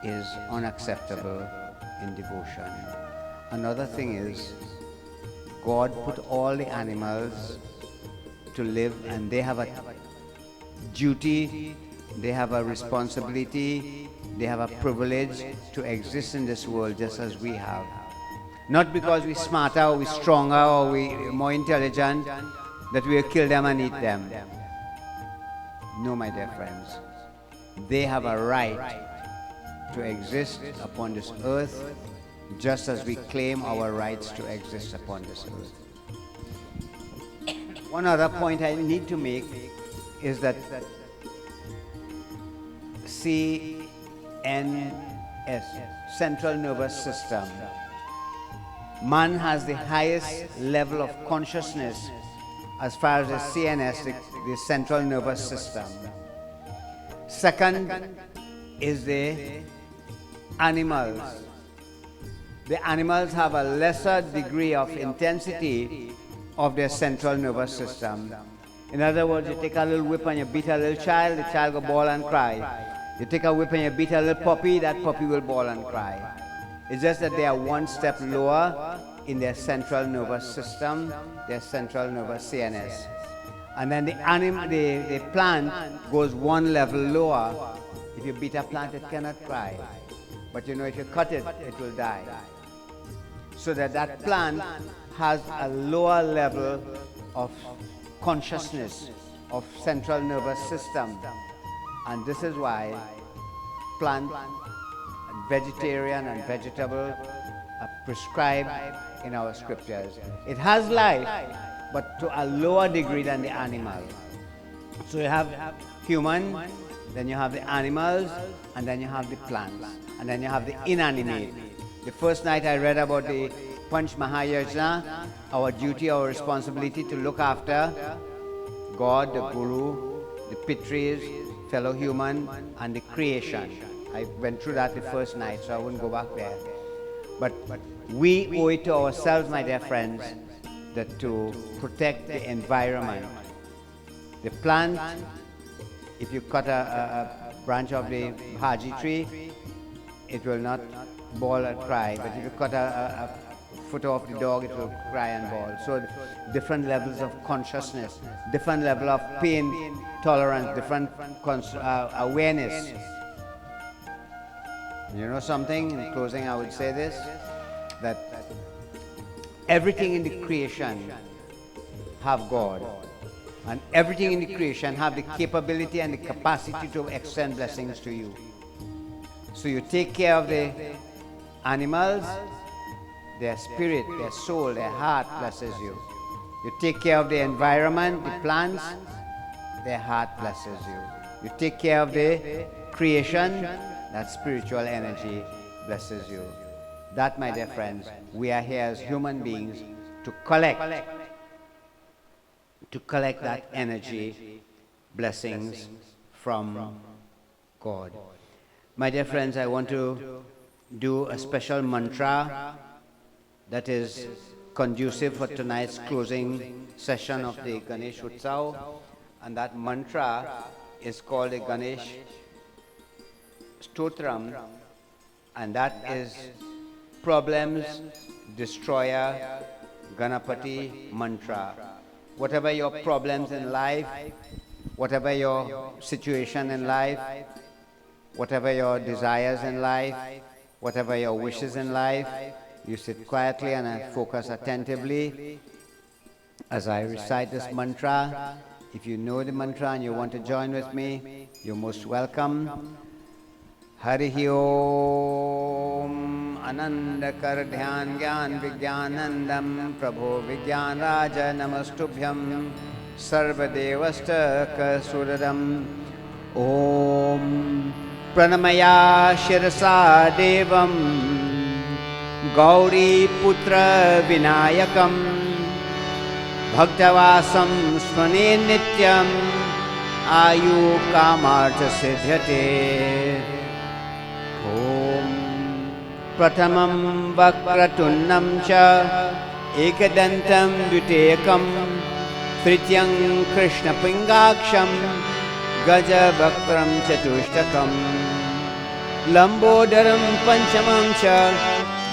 is unacceptable in devotion. Another thing is, God put all the animals to live, and they have a duty, they have a responsibility, they have a privilege to exist in this world just as we have. Not because we're smarter or we're stronger or we're more intelligent that we'll kill them and eat them. No, my dear friends. They have a right to exist upon this earth just as we claim our rights to exist upon this earth. One other point I need to make is that CNS, Central Nervous System, man has the highest level of consciousness as far as the CNS, the Central Nervous System. Second is the animals. The animals have a lesser degree of intensity of their central nervous system. In other words, you take a little whip and you beat a little child, the child will bawl and cry. You take a whip and you beat a little puppy, that puppy will bawl and cry. It's just that they are one step lower in their central nervous system, their central nervous CNS. And then the plant goes one level lower. If you beat a plant, it cannot cry. But you know, if you cut it, it will die. So that plant has a lower level of consciousness of central nervous system. And this is why plant, vegetarian and vegetable are prescribed in our scriptures. It has life, but to a lower degree than the animal. So you have human, then you have the animals, and then you have the plants, and then you have the inanimate. The first night I read about the Panch Mahayajna, our duty, our responsibility to look after God, the Guru, the Pitris, fellow human, and the creation. I went through that the first night, so I wouldn't go back there. But we owe it to ourselves, my dear friends, that to protect the environment. The plant, if you cut a branch of the Haji tree, it will not bawl or cry. But if you cut a foot off the dog, it will cry and bawl. So different levels of consciousness, different level of pain tolerance, different awareness. You know something? In closing, I would say this, that everything in the creation have God, and everything in the creation have the capability and the capacity to extend blessings to you. So you take care of the animals, their spirit, their soul, their heart blesses you. You take care of the environment, the plants, their heart blesses you. You take care of the creation, that spiritual energy blesses you. That, my dear friends, we are here as human beings to collect that energy, blessings from God. My dear friends, I want to do a special mantra that is conducive for tonight's closing session of the Ganesh Utsav, and that mantra is called the Ganesh Stotram, and that is Problems Destroyer Ganapati Mantra. Whatever your problems in life, whatever your situation in life, whatever your desires in life, whatever your wishes in life, you sit quietly and focus attentively as I recite this mantra. If you know the mantra and you want to join with me, you're most welcome. Hari ओम आनंद कर ध्यान ज्ञान विज्ञानंदम प्रभो विज्ञान राज नमस्तुभ्यं सर्वदेवस्त कसुरदम ओम प्रणमया शिरसा देवं गौरी पुत्र विनायकं भक्तवासं स्मरे नित्यं आयु कामार्थ सिद्ध्यते ओम प्रथमं वक्रतुण्डं च एकदन्तं द्वितीयकं तृतीयं कृष्णपिङ्गाक्षं गजवक्त्रं चतुष्टकं लम्बोदरं पंचमं च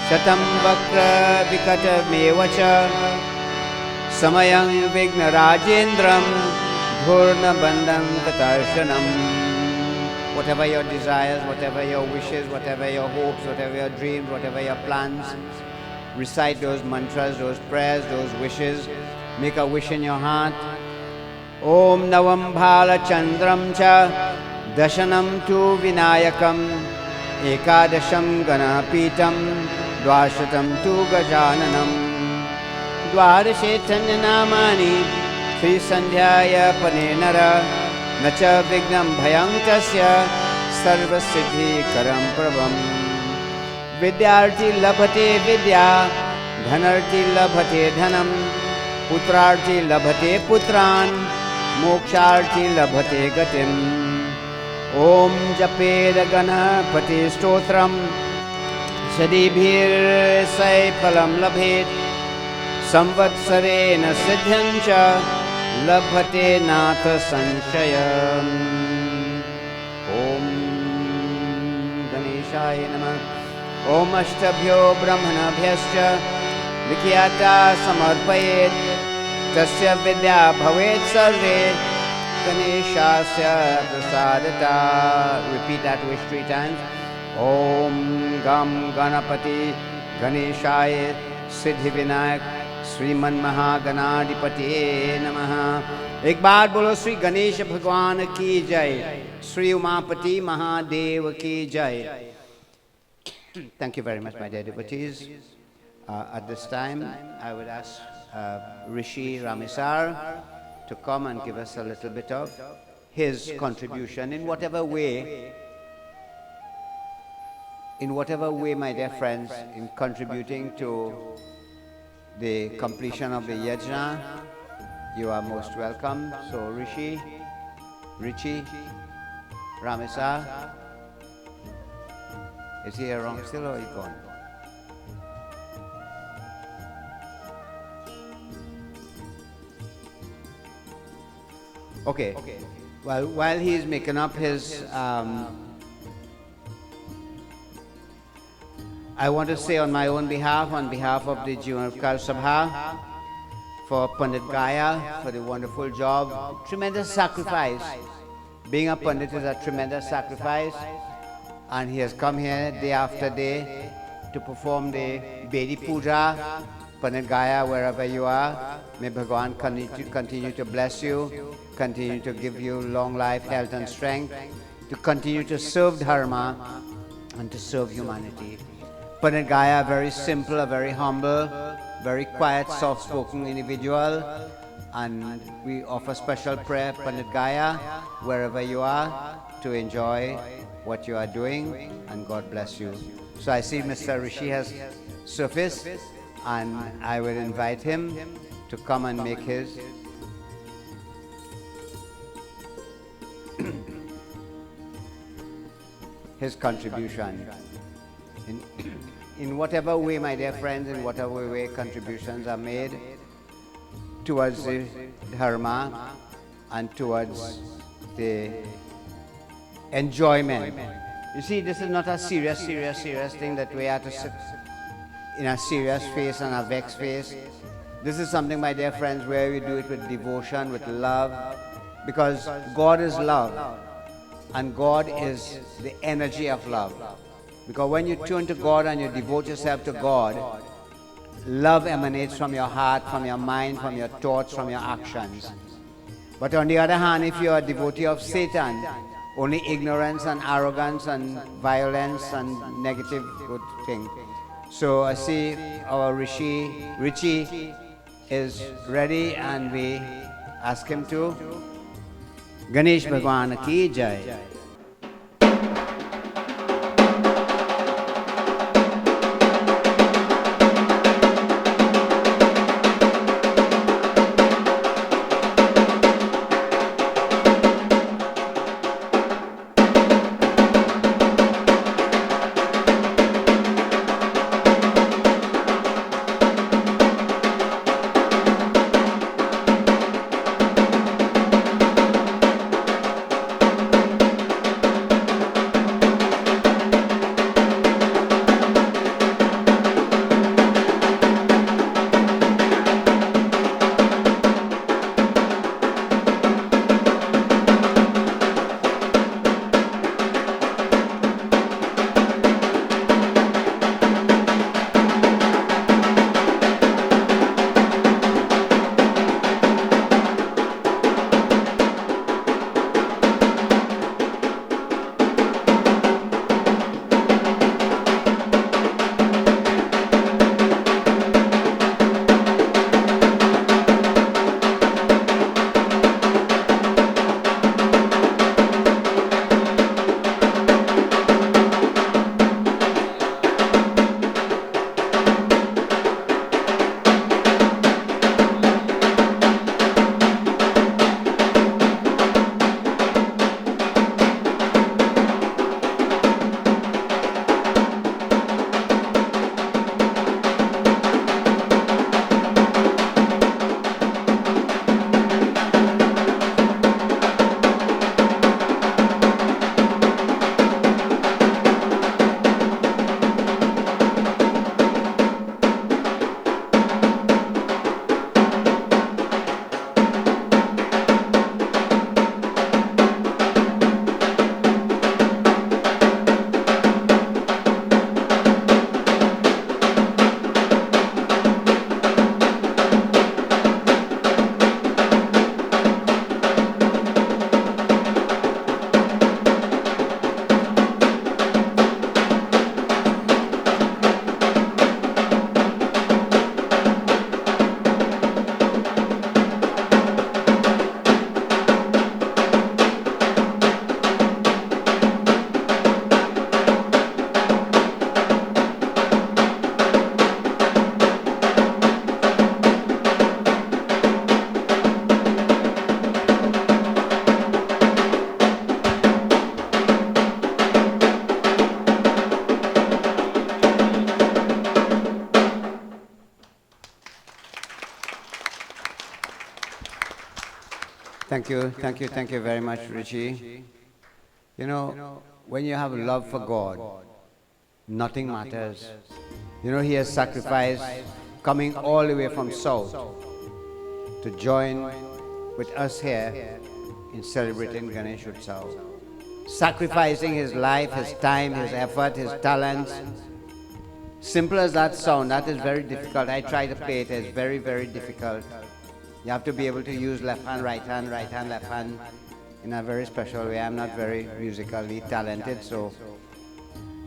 शतं वक्रविकटमेव च समयं विघ्नराजेन्द्रं धूर्णबन्धं ततर्षणम् Whatever your desires, whatever your wishes, whatever your hopes, whatever your dreams, whatever your plans, recite those mantras, those prayers, those wishes. Make a wish in your heart. Om Navam Bhala Chandram Cha Dashanam Tu Vinayakam Ekadasham Ganapitam Dvashatam Tu Gajananam Dvarashetanya Namani Sri Sandhyaya Panenara Nacha Vignam Bhayam Tasya Sarvasiddhi Karam Prabham Vidyarthi Labhate Vidya Dhanarthi Labhate Dhanam Putrarthi Labhate Putran Moksharthi Labhate Gatim Om Japeda Ganapati Stotram Sadibhir Sai Palam Labhet Samvatsarena Siddhancha Labhate Natha Sanshayam Om Ganeshaya Namah Om Ashtabhyo Brahmanabhyascha Vikyata Samarpayet Tasya Vidya Bhavet Sarve Ganeshasya Prasadata. Repeat that wish 3 times. Om Gam Ganapati Ganeshaya Siddhi Vinayak श्रीमन महागणाधिपति नमः। एक बार बोलो श्री गणेश भगवान की जय, श्री उमापति महादेव की जय। Thank you very much, my dear devotees. At this time, I would ask Rishi Ramesar to come and give us a little bit of his contribution in whatever way, my dear friends, in contributing to the completion of the yajna. You are most welcome. So Rishi Ramesa, is he around still or is he gone? Okay. Well, while he is making up his I want to say on my own behalf, on behalf of the Jewan Sabha, for Pandit Gaya, for the wonderful job, tremendous sacrifice. Being a Pandit is a tremendous sacrifice, and he has come here day after day to perform the Bedi Puja. Pandit Gaya, wherever you are, may Bhagavan continue to bless you, continue to give you long life, health and strength, to continue to serve Dharma and to serve humanity. Pandit Gaya, very simple, a very humble, very quiet, soft-spoken individual, and we offer special prayer, Pandit Gaya, wherever you are, to enjoy what you are doing, and God bless you. So I see Mr. Rishi has surfaced, and I will invite him to come and make his contribution. In whatever way, my dear friends, in whatever way contributions are made towards the Dharma and towards the enjoyment. You see, this is not a serious thing that we have to sit in a serious face and a vexed face. This is something, my dear friends, where we do it with devotion, with love, because God is love, and God is the energy of love. Because when you tune to God and you devote yourself to God, love emanates from your heart, from your mind, from your thoughts, from your actions. But on the other hand, if you are a devotee of Satan, only ignorance and arrogance and violence and negative good thing. So I see our Richie is ready, and we ask him to. Ganesh Bhagwan ki jai. Thank you very much, Richie. You know, when you have love for God, nothing matters. You know, he has sacrificed coming all the way from south to join with us here in celebrating Ganesh Utsav. Sacrificing his life, his time, his effort, his talents. Simple as that sound, that is very difficult. I try to play it, it's very, very difficult. You have to be able to use left hand, left hand in a very special way. I'm not very musically talented, so,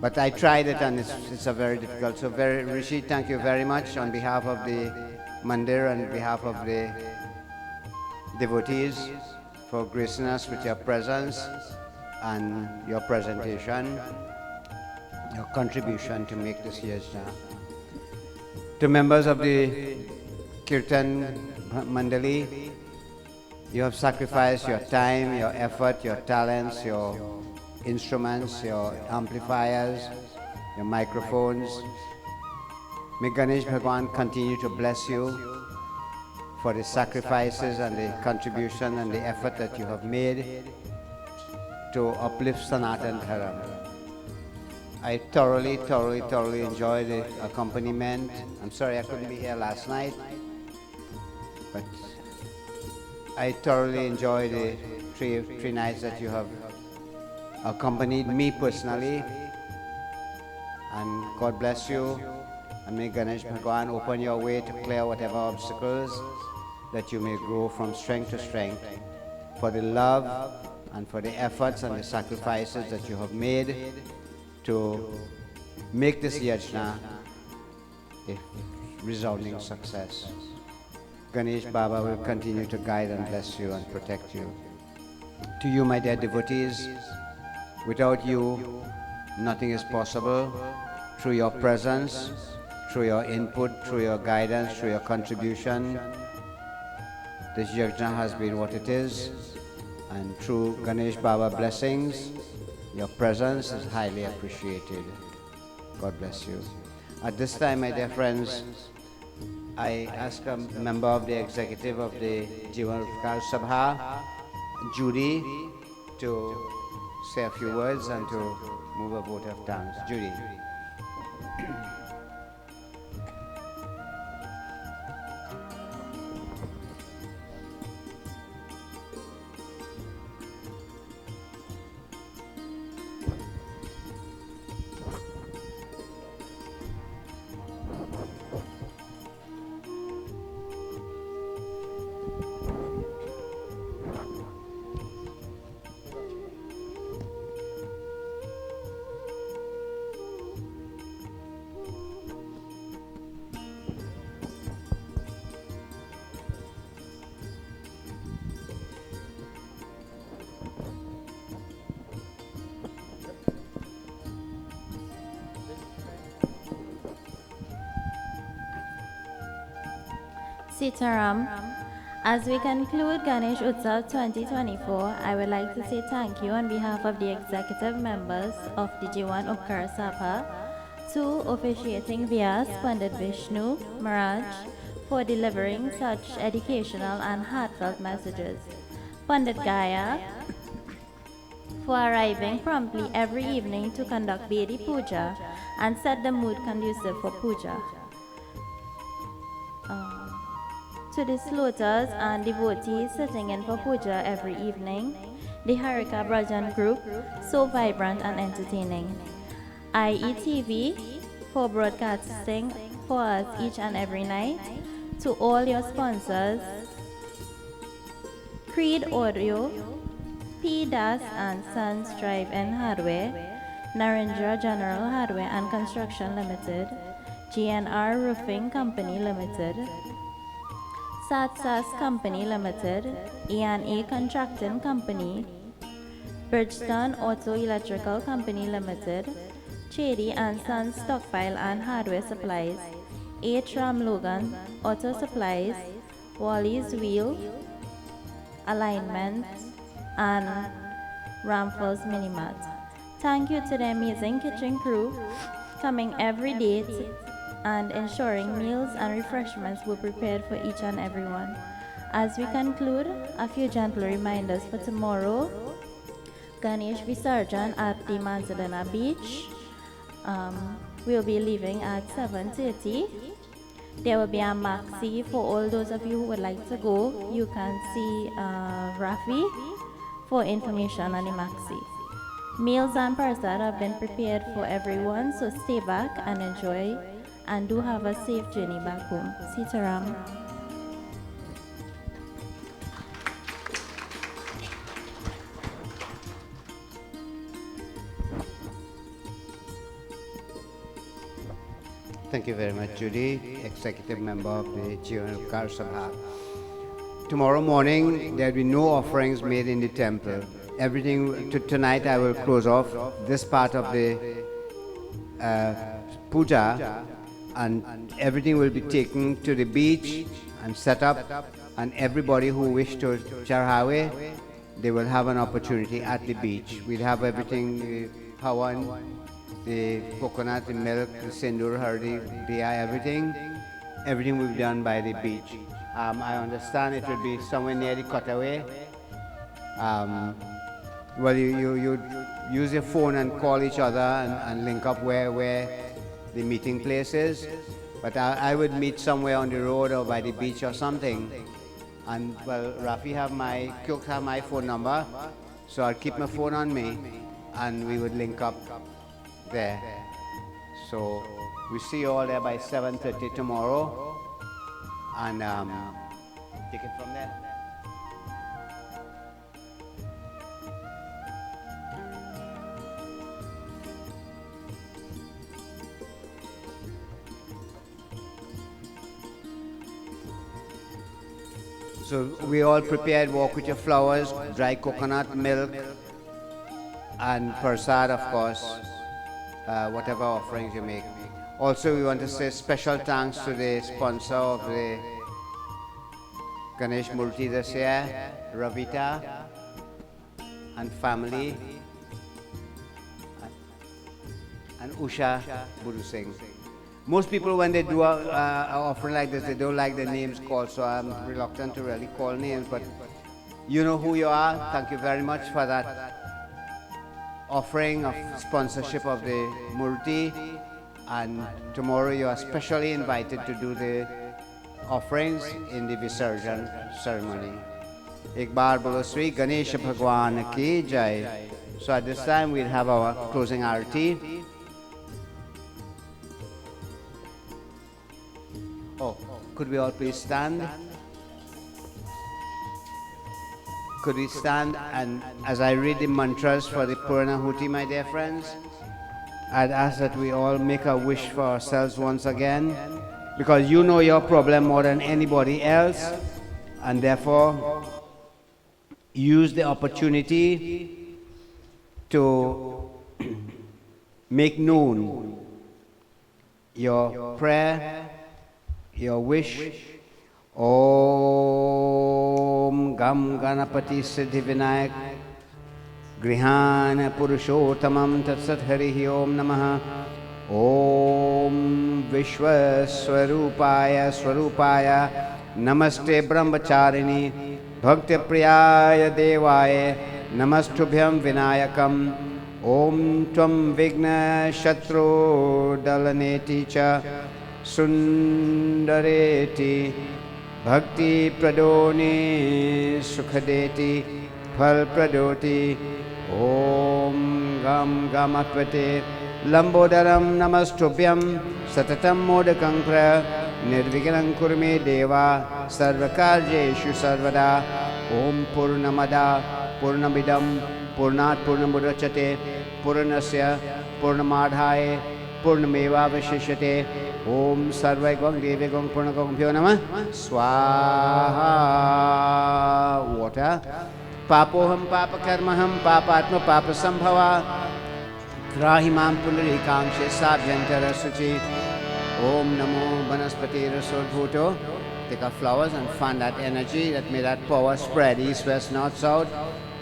but I tried it and it's a very difficult. So Rishi, thank you very much on behalf of the Mandir and on behalf of the devotees for gracing us with your presence and your presentation, your contribution to make this year's jam. To members of the Kirtan Mandali, you have sacrificed your time, your effort, your talents, your instruments, your amplifiers, your microphones. May Ganesh Bhagwan continue to bless you for the sacrifices and the contribution and the effort that you have made to uplift Sanatan Dharam. I thoroughly enjoyed the accompaniment. I'm sorry I couldn't be here last night, but I thoroughly enjoyed the three nights that you have accompanied me personally. And God bless you, and may Ganesh Bhagwan open your way to clear whatever obstacles, that you may grow from strength to strength for the love and for the efforts and the sacrifices that you have made to make this yajna a resounding success. Ganesh Baba will continue to guide and bless you and protect you. To you, my dear devotees, without you, nothing is possible. Through your presence, through your input, through your guidance, through your contribution, this yajna has been what it is. And through Ganesh Baba blessings, your presence is highly appreciated. God bless you. At this time, my dear friends, I ask a member of the executive of the Jewan Sabha, Judy, to say a few words and to move a vote of thanks. Judy. Sitaram. As we conclude Ganesh Utsav 2024, I would like to say thank you on behalf of the executive members of the Jewan Upkarak Sabha, to officiating Vyas Pandit Vishnu Maharaj for delivering such educational and heartfelt messages, Pandit Gaya for arriving promptly every evening to conduct Bedi Puja and set the mood conducive for Puja. To the slaughters and devotees sitting in for puja every evening, the Harika Brajan group, so vibrant and entertaining. IETV for broadcasting for us each and every night. To all your sponsors, Creed Audio, P. Das and Sons Drive-In Hardware, Narendra General Hardware and Construction Limited, GNR Roofing Company Limited, Satsas Company Limited, E&A Contracting Company, Bridgestone Auto Electrical Company Limited, Chedi and Sons Stockpile and Hardware Supplies, H. Ram Logan Auto Supplies, Wally's Wheel, Alignment, and Ramfall's Minimart. Thank you to the amazing kitchen crew coming every day and ensuring meals and refreshments were prepared for each and everyone. As we conclude, a few gentle reminders for tomorrow. Ganesh Visarjan at the Manzadana Beach. We'll be leaving at 7:30. There will be a maxi for all those of you who would like to go. You can see Rafi for information on the maxi. Meals and prasad have been prepared for everyone, so stay back and enjoy, and do have a safe journey back home. Sitaram. Thank you very much, Judy, executive member of the Jewan Upkarak Sabha. Tomorrow morning, there will be no offerings made in the temple. Everything, tonight I will close off this part of the puja, and everything will be taken to the beach and set up, and everybody who wish to charhawe, they will have an opportunity at the beach. We'll have everything, the pawan, the coconut, the milk, the sindoor, hardi, diya, everything will be done by the beach. I understand it will be somewhere near the cutaway. Well, you use your phone and call each other and link up where the meeting place is. But I would meet somewhere on the road or by the beach or something. And well, Rafi Cook have my phone number, so I'll keep my phone on me, and we would link up there. So we see you all there by 7:30 tomorrow, and take it from there. So we all prepared, walk with your flowers, dry coconut, milk, and prasad, of course, whatever offerings you make. Also, we want to say special thanks to the sponsor of the Ganesh Murti this year, Ravita and family, and Usha Buru Singh. Most people, when they do an offering like this, they don't like the names called, so I'm reluctant to really call names, but you know who you are. Thank you very much for that offering of sponsorship of the Murti, and tomorrow you are specially invited to do the offerings in the Visarjan ceremony. Ek baar bolo Sri Ganesh Bhagwan ki jai. So at this time we'll have our closing arati. Oh, could we all please stand? Could we stand, and as I read the mantras for the Purnahuti, my dear friends, I'd ask that we all make a wish for ourselves once again, because you know your problem more than anybody else, and therefore use the opportunity to make known your prayer, your wish. Om Gam Ganapati Siddhi Vinayak Grihana Purushottamam Tatsat Harihi Om Namaha. Om Vishwa Swarupaya Swarupaya Namaste Brahmacharini Bhakti Priyaya Devaya Namastubhyam Vinayakam. Om Tvam Vigna Shatru Dalaneti Cha Sundareti Bhakti Pradoni Sukhadeti Phal Pradoti. Om Gam Gamatpate Lambodaram Namastubhyam Satatam Modakam Pra Nirvignam Kurme Deva Sarvakarjeshu Sarvada. Om Purnamada Purnamidam Purnat Purnamudachyate Purnasya Purnamadhaye Purnameva Vashishyate. Om Sarvai Gong Devi Gong Purnagong Pyo Namah Swaha. Water. Papoham Papakarmaham Papatma Papasambhava Trahimam Pundarikangshe Sabhyantara Suchi. Om Namo Banaspati Rasodbhuto. Take our flowers and fan that energy, that may that power spread east, west, north, south.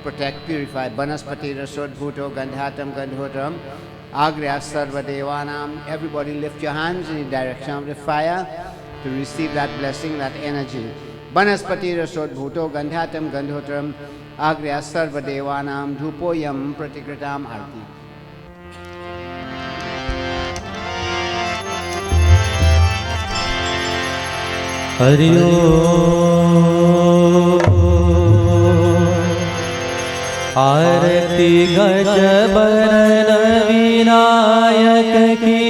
Protect, purify. Banaspati Rasodbhuto Gandhatam Gandhotam Agriya Sarva Devanam. Everybody lift your hands in the direction of the fire to receive that blessing, that energy. Banaspati Rasodbhuto Gandhatam Gandhotam Agriya Sarva Devanam Dhupoyam Pratikritam Arti. Hari आरती गजबरन विनायक की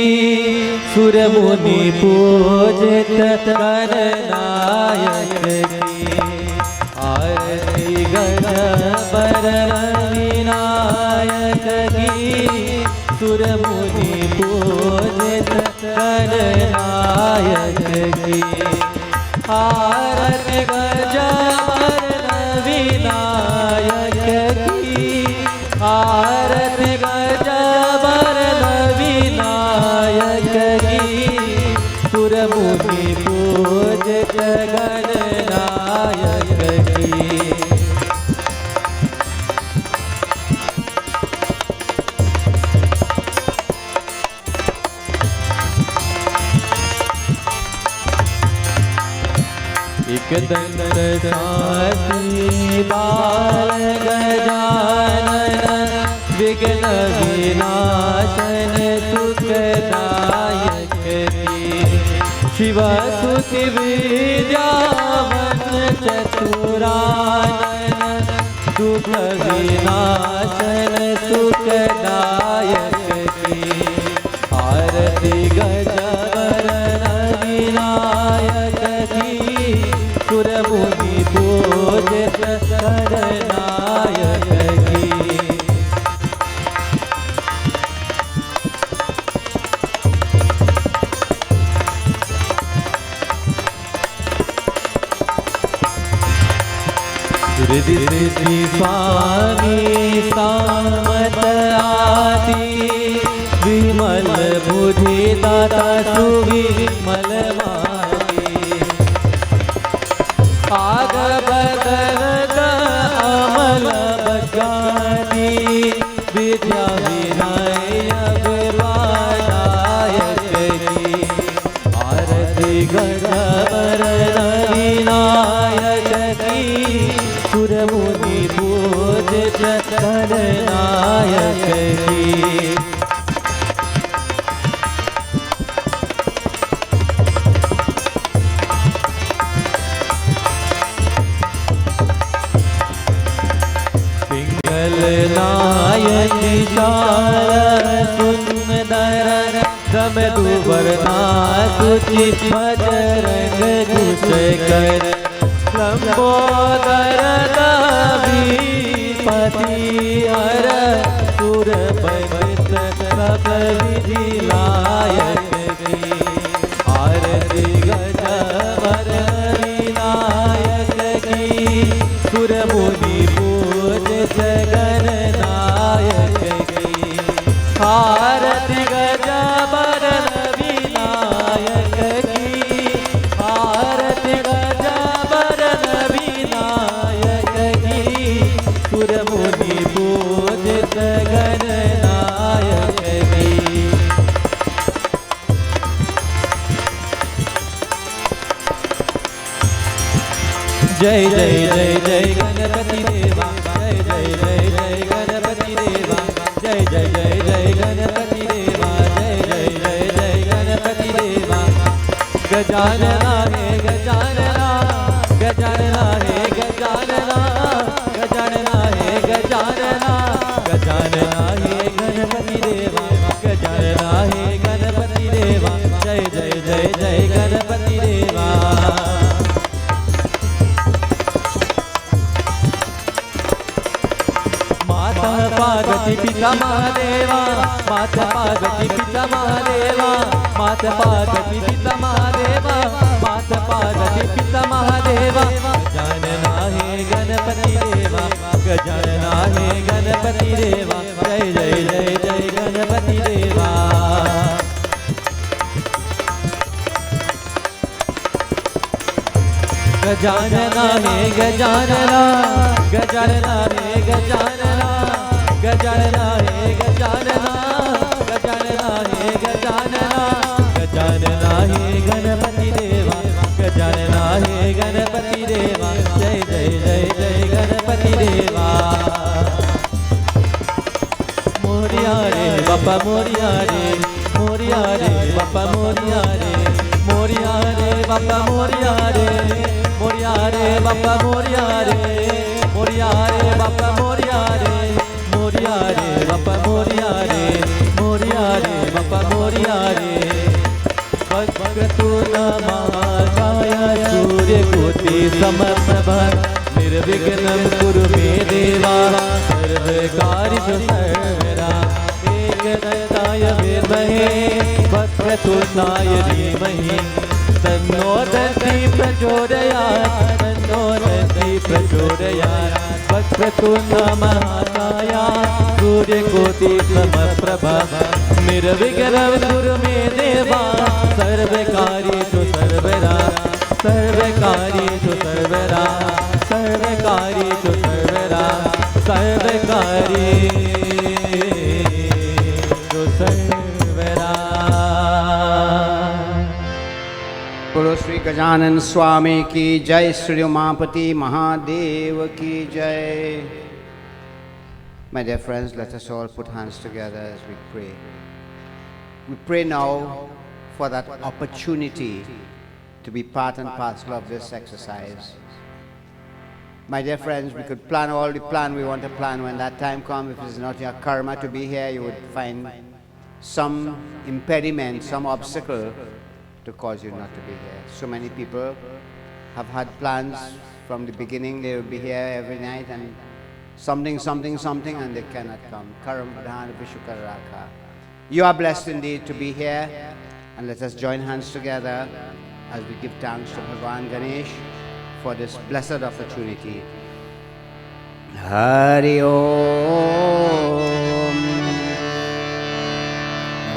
सुर मुनि पूजित गणनायक की। आरती गजबरन विनायक की सुर मुनि पूजित गणनायक की। आरती गजबरन विनायक की। आरती गजबरन विनायक की सुर मुनि पूजित गणनायक की। एक दंत सासी बाल गजानन विघ्न विनाशन सुखदायक की। शिव सुति विद्यावन चतुरानन दुख विनाशन सुखदायक की। आरती गजबरन विनायक की सुर मुनि पूजित गणनायक की। रिद्धि सिद्धि स्वामी सामत आती विमल बुद्धि दाता सुविमल माती आग बदन अमल बगाती विद्या विनायक वादायक की आरती गजबर विनायक की सुर मुनि पूजित गणनायक की नायक विशाल सुंदर रम दुबरना सुचि बजरंग कुशकर लंबोदर पति हर सुर पंडित सब विधि लायक की आरती गजबर विनायक की सुर मुनि पूजित गणनायक की आरती गजबर विनायक की आरती गजबर विनायक की सुर मुनि पूजित गणनायक की जय जय जय जय गणपति देवा जय जय जय जय गणपति देवा जय जय जय जय गणपति देवा जय जय जय जय गणपति देवा गजानना हे गजानना गजानना हे गजानना गजानना हे गजानना गजानना हे गणपति देवा गजानना हे गणपति देवा जय जय जय जय गणपति देवा पार्वती पिता महादेवा माता पार्वती पिता महादेवा माता पार्वती पिता महादेवा माता पार्वती पिता महादेवा गजानना हे गणपति देवा गजानना हे गणपति देवा जय जय जय जय गणपति देवा गजानना हे गजानना गजानना हे गजानना गजानना हे गजानना गजानना हे गजानना गजानना हे गणपति देवा गजानना हे गणपति देवा जय जय जय जय गणपति देवा मोरिया रे बापा मोरिया रे बापा मोरिया रे बापा मोरिया रे मोरिया रे बापा मोरिया रे बापा मोरिया रे मोरिया रे बापा मोरिया रे बापा मोरिया रे वक्रतुंड महाकाय सूर्य कोटि समप्रभ निर्विघ्नं कुरु मे देवा सर्वकार्येषु सर्वदा एकदन्ताय विद्महे वक्रतुंडाय धीमहि तन्नो दन्ति प्रचोदयात् तन्नो दन्ति प्रचोदयात् वक्रतुंड महाकाय सूर्यकोटि समप्रभ निर्विघ्नं कुरु मे देवा सर्वकार्येषु सर्वदा सर्वकार्येषु सर्वदा सर्वकार्येषु सर्वदा सर्वकार्येषु सर्वदा बोलो श्री गजानन स्वामी की जय, श्री उमापति महादेव की जय. My dear friends, let us all put hands together as we pray. We pray now for that opportunity to be part and parcel of this exercise. My dear friends, we could plan all the plan we want to plan. When that time comes, if it is not your karma to be here, you would find some impediment, some obstacle to cause you not to be here. So many people have had plans from the beginning. They will be here every night and something, and they cannot come. You are blessed indeed to be here, and let us join hands together as we give thanks to Bhagwan Ganesh for this blessed opportunity. Hari Om.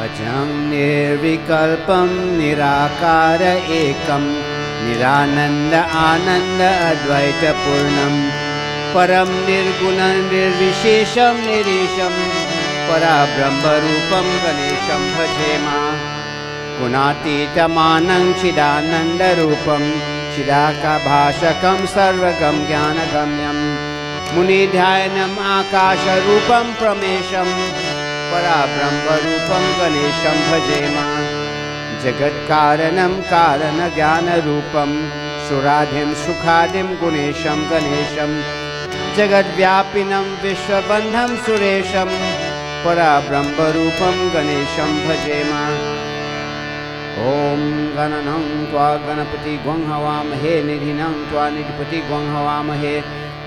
Ajam nirvikalpam nirakara ekam nirananda ananda advaita purnam param nirgunam nirvishesham nirisham parabrahma rupam ganesham bhajema gunatitamanam chidananda rupam chidaka bhashakam sarvagam gyanagamyam munidhyanam akasha rupam pramesham parabrahma rupam ganesham bhajema jagat karanam karana jnana rupam suradhim sukhadim gunesham ganesham jagat vyapinam vishwabandham suresham parabrahma rupam ganesham bhajema Om gananam tva ganapati gwang havamahe nidhinam tva nidhipati gwang havamahe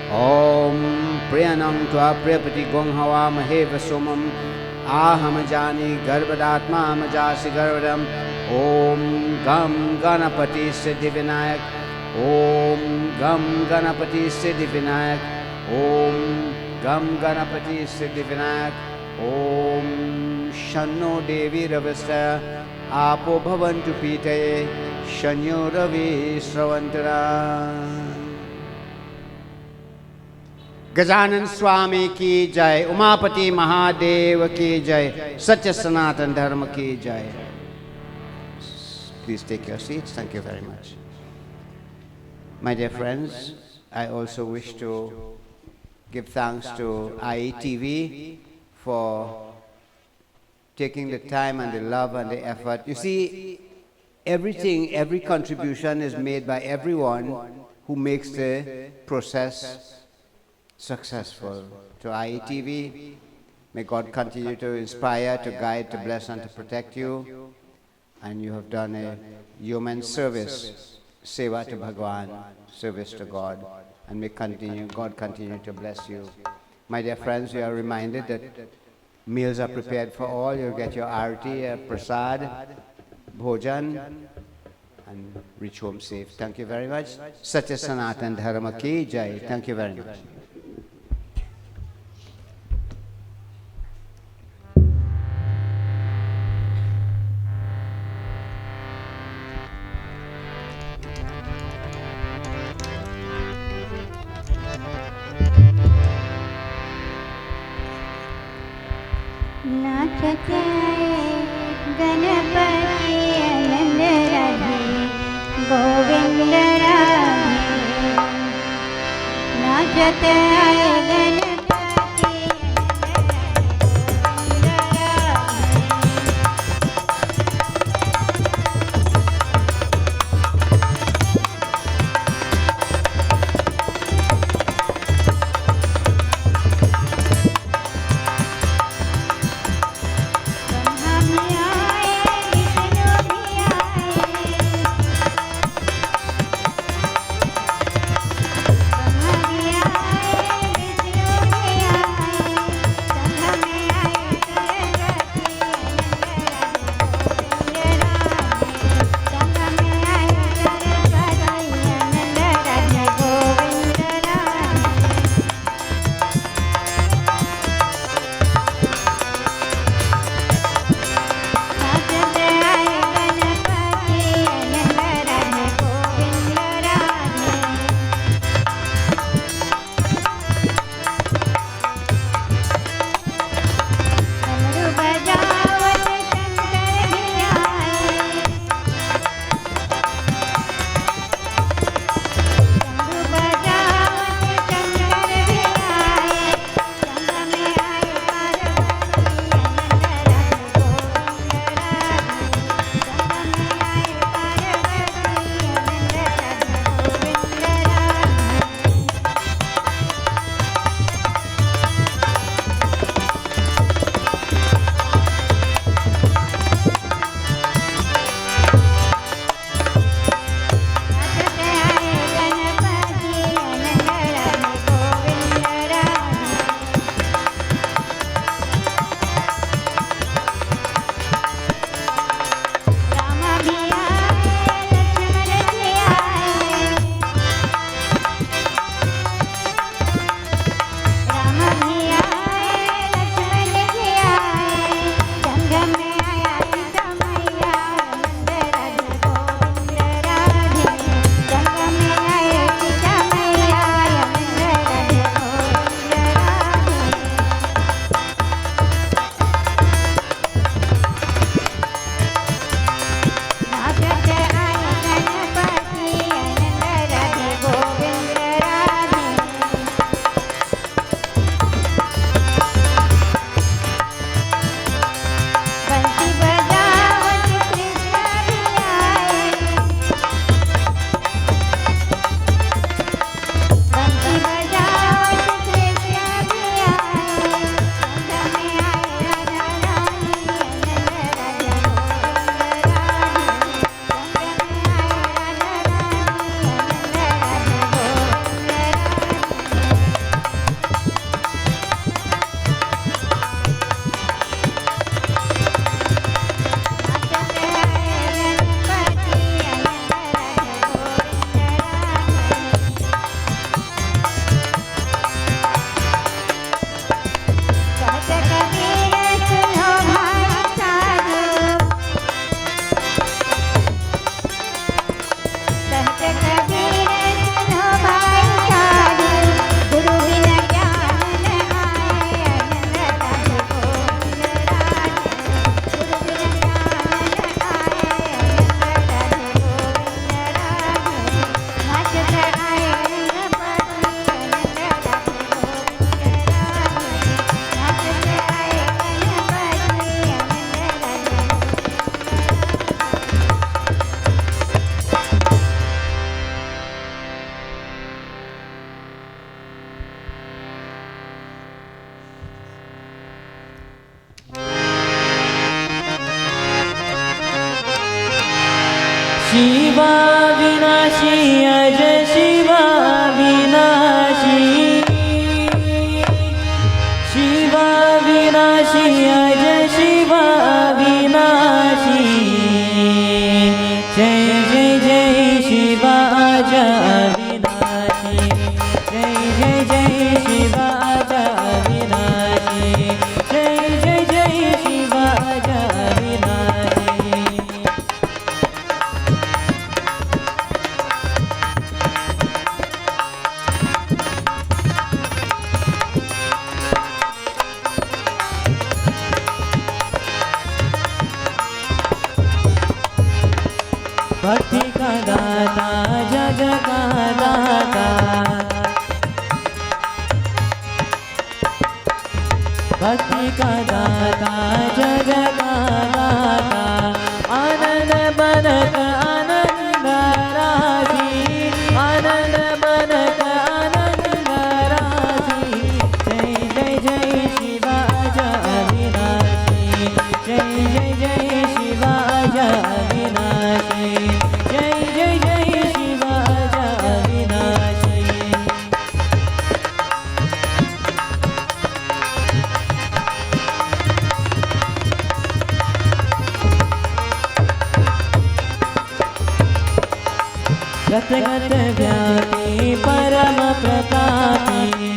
Om priyanam tva priyapati gwang havamahe vasomam aham jani garbhadatma majasi garbhadam Om gam ganapati siddhi vinayak Om gam ganapati siddhi vinayak Om gam ganapati siddhi vinayak Om shanno devi ravasta Apo bhavantu pitaye shanyo ravi sravantara Gajanan Swami ki jai, Umapati Mahadev ki jai, Satya Sanatan Dharma ki jai. Please take your seats. Thank you very much. My dear friends, I also wish to give thanks to IETV for taking the time and the love and the effort. You see, every contribution is made by everyone who makes the process successful. To IETV, may God continue to inspire, to guide, to bless and to protect you. And you have done a human service, seva to Bhagwan, service to God. And may God continue to bless you. My dear friends, we are reminded that meals are prepared for all. You get your arati, prasad, bhojan, and reach home safe. Thank you very much. Satya Sanatan Dharma ki jai. Thank you very much. नाचते गणपति आनंद राधे गोविंद राधे नाचते गणपति अज शिवा विनाशी शिवा विनाशी अज शिवा विनाशी जय जय जय शिवा अज विनाशी जय जय जय शिवा अज विनाशी जय जय जय शिवा अज विनाशी भक्ति का दाता जग का दाता भक्ति का दाता जग का दाता आनंद बनक आनंद राशि आनंद बनक आनंद राशि जय जय जय शिवा जय अविनाशी जय जय जय शिवा जय अविनाशी जय जय जय शिवा जय अविनाशी गत गत व्यापी परम प्रतापी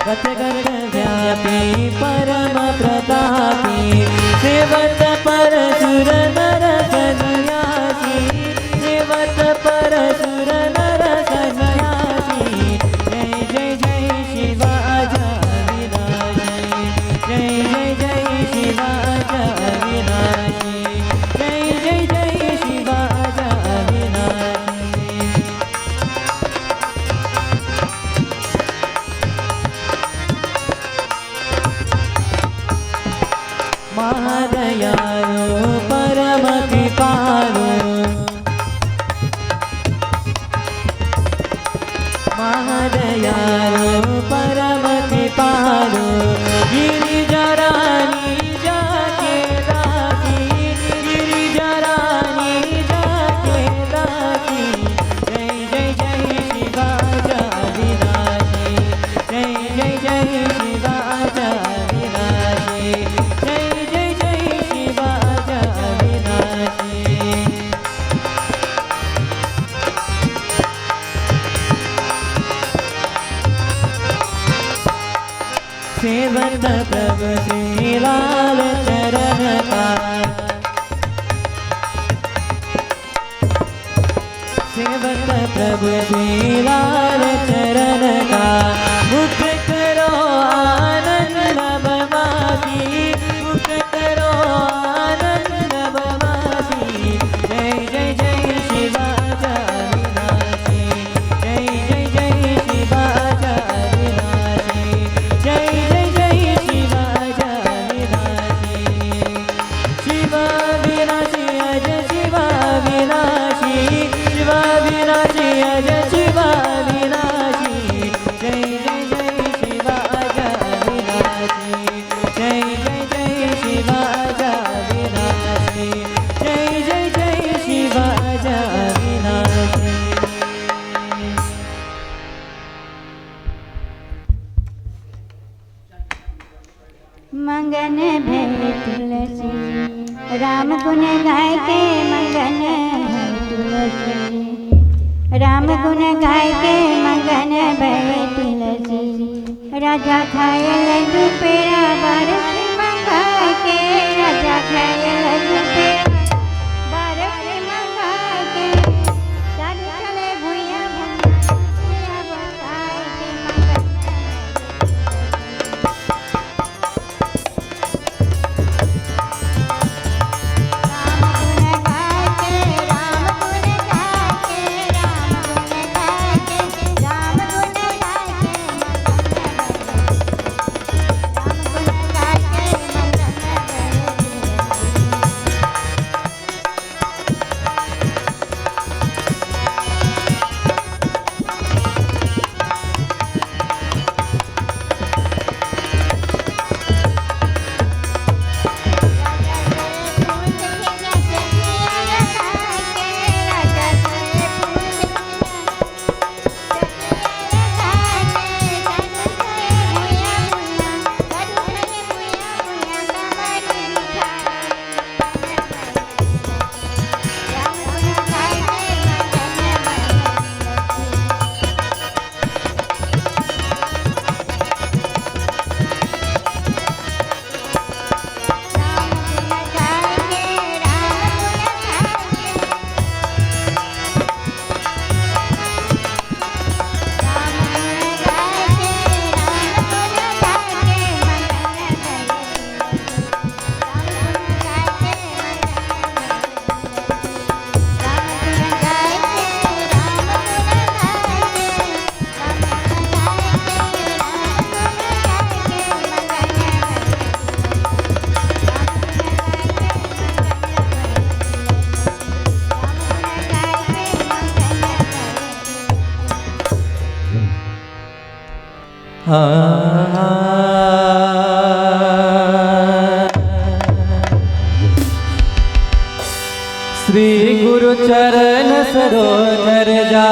गत गत व्यापी परम प्रतापी सेवत पर सुर नर सन्यासी सेवत पर सुर नर सन्यासी जय जय जय शिवा जय अविनाशी जय जय जय शिवा जय अविनाशी जय जय जय शिवा जय अविनाशी महादयालो परम कृपालो महादयालो परम कृपालो गिरिजा रानी जाके राखी गिरिजा रानी जाके राखी जय जय जय शिवा जय अविनाशी जय जय जय शिवा जय अविनाशी जय जय जय शिवा जय अविनाशी सेवत प्रभु श्री लाल चरण का सेवत प्रभु श्री लाल चरण का मुख करो आनंद नवमासी मुख करो आनंद नवमासी जय जय जय शिवा जय अविनाशी जय जय जय शिवा जय अविनाशी जय जय जय शिवा जय अविनाशी शिवा विनाशी अज शिवा विनाशी शिवा विनाशी अज शिवा विनाशी जय जय जय शिवा जय अविनाशी जय जय जय शिवा जय अविनाशी जय जय जय शिवा जय अविनाशी मंगन भय तुलसी राम गुण गाय के मंगन भय तुलसी राम गुण गाय के मंगन भय तुलसी राजा खाए लड्डू पेड़ा बरस मंगा के राजा खाए लड्डू पेड़ा बरस मंगा के चल चले भुइया भुइया बताए के मंगन श्री गुरु चरण सरोज रजा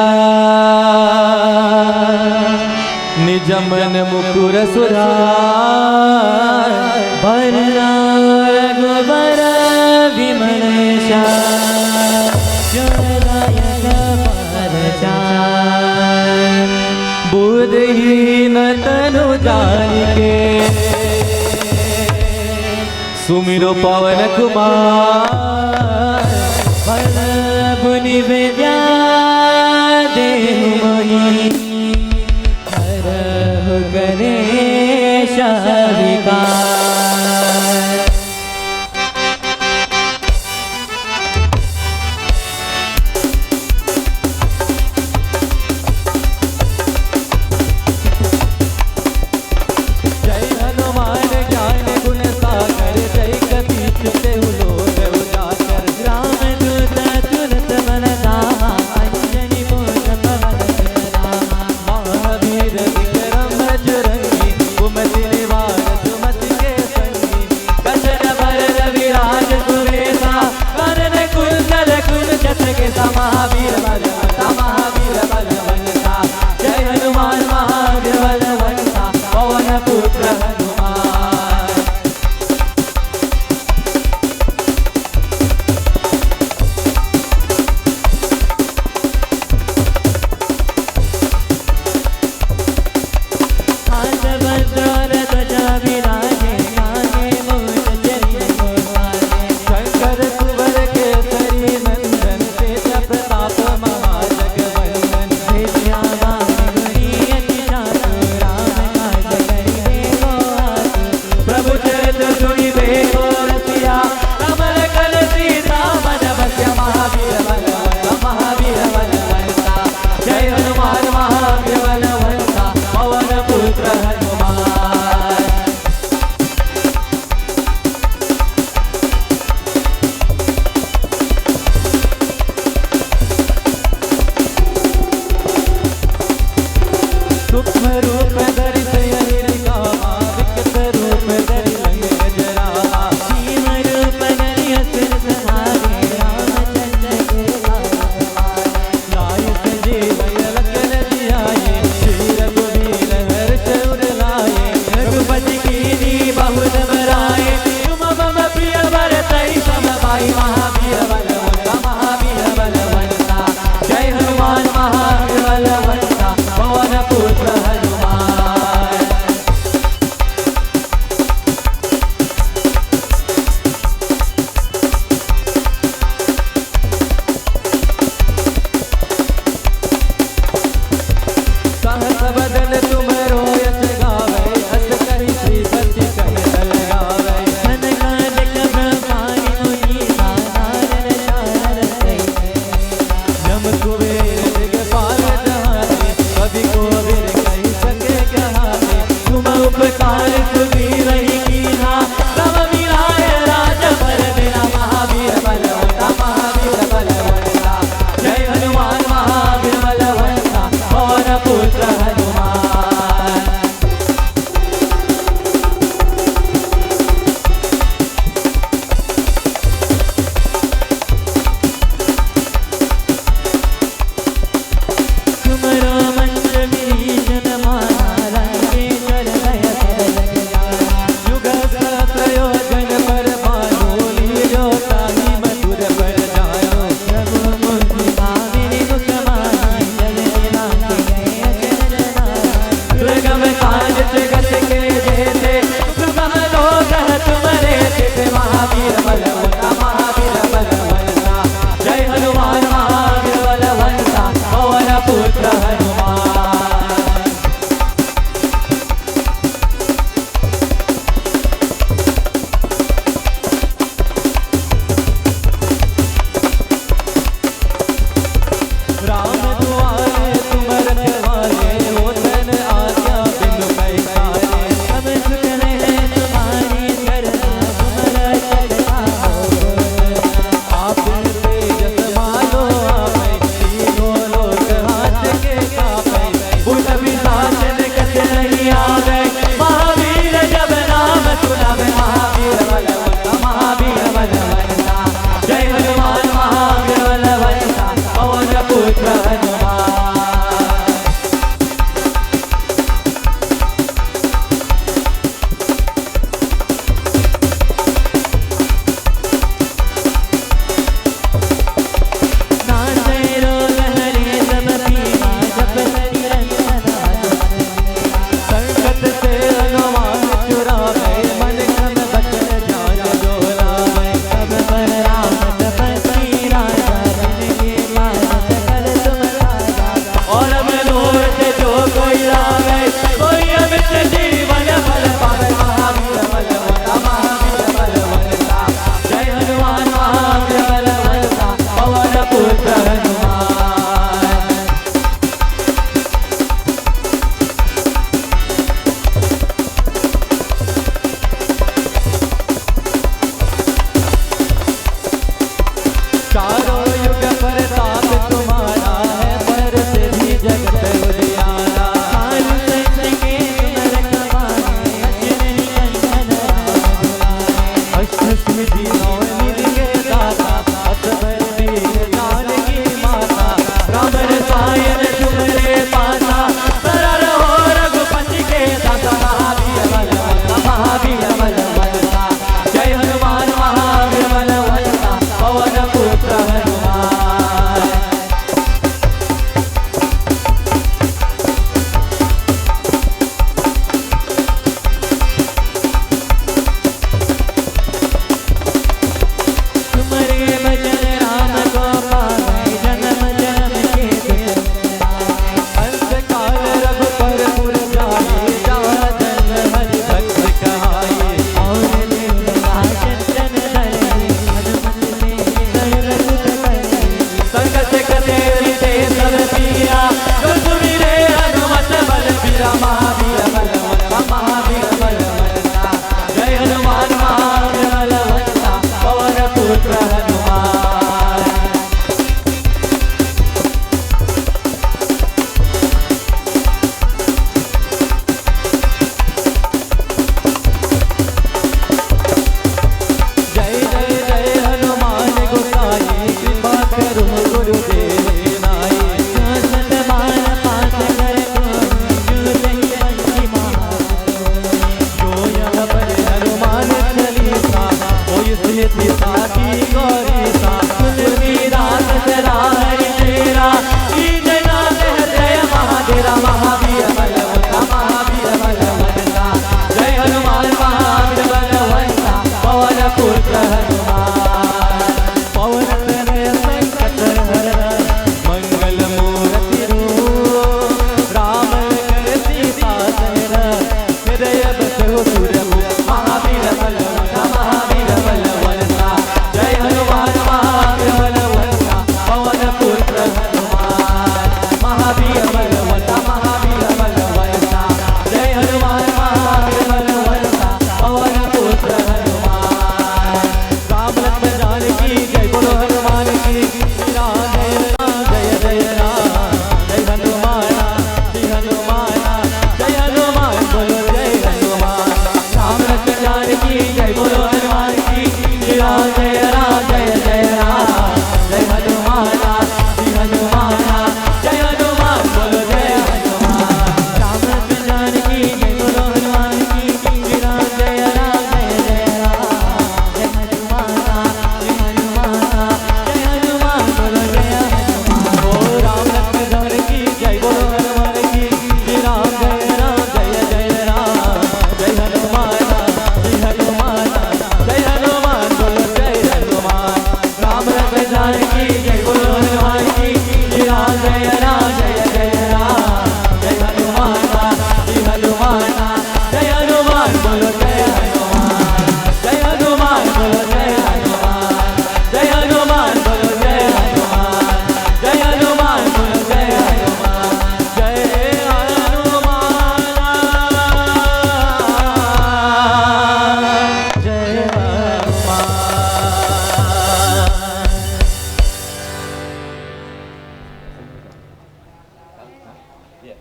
निज मन मुकुर सुरार भरना रघुबर विमल बुद्धहीन तनु जानिके सुमिरो पवन कुमार भल बुनि विद्या देहु मोहि हरहु गणेश विकार। महावीर विक्रम बजरंगी कुमति निवार सुमति के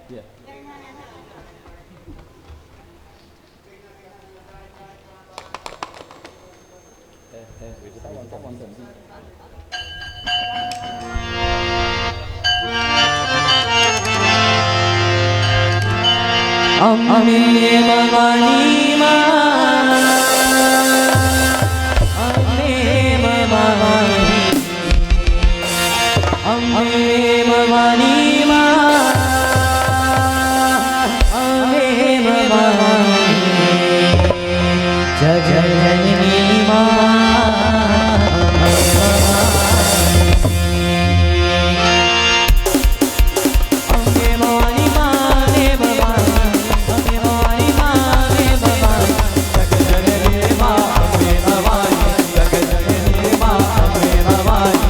Yeah. Ame Bhavani Ma, Ame Bhavani, Ame Bhavani Ma, Ame Bhavani, Jai Jai Janani Ma, Ame Bhavani, Ame Bhavani Ma, Ame Bhavani.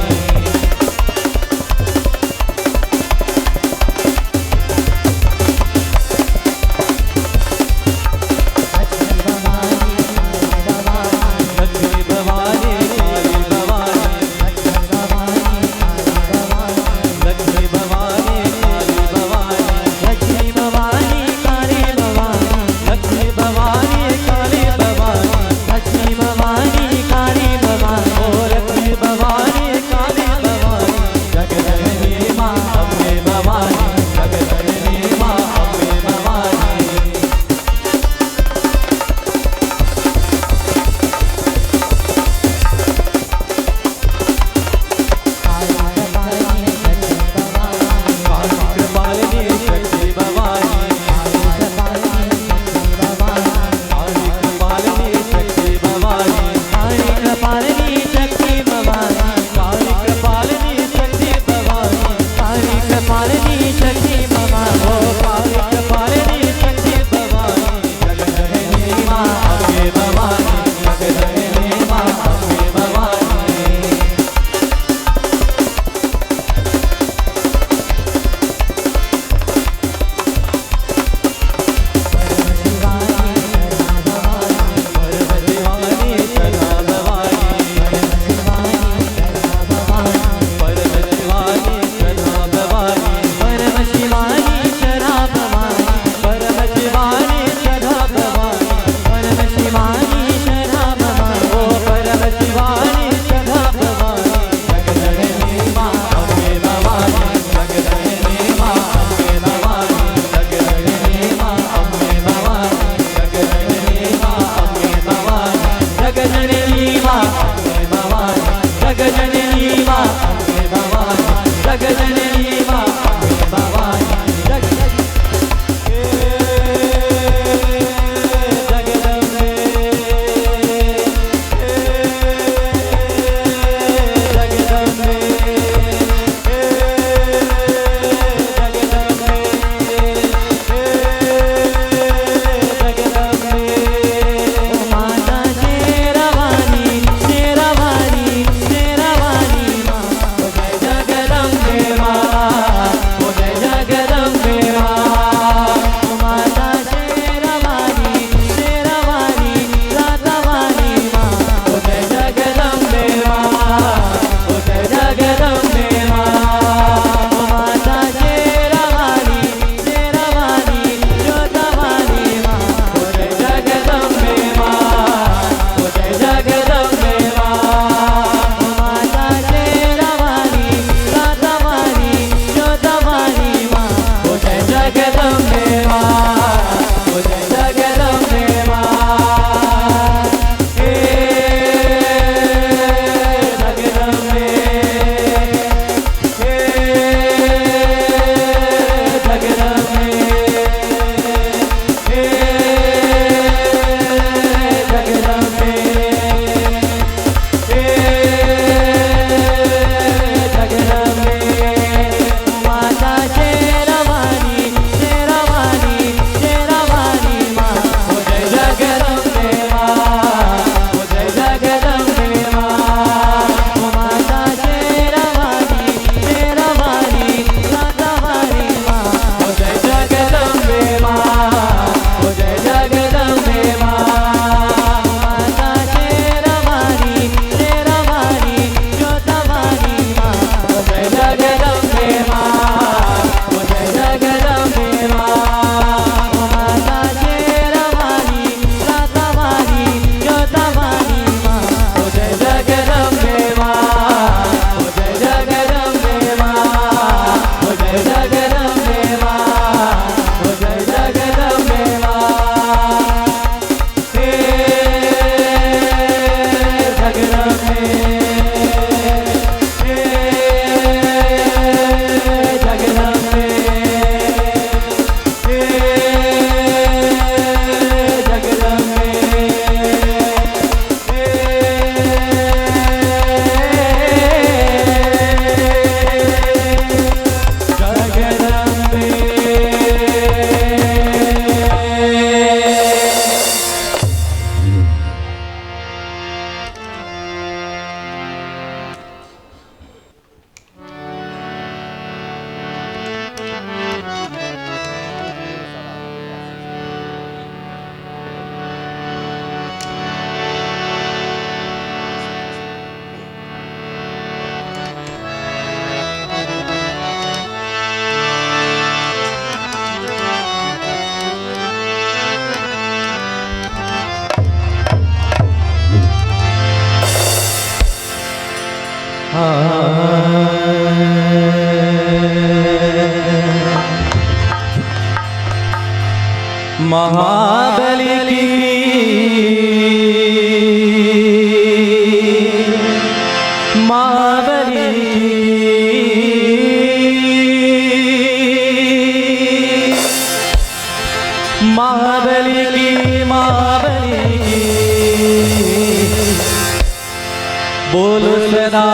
सदा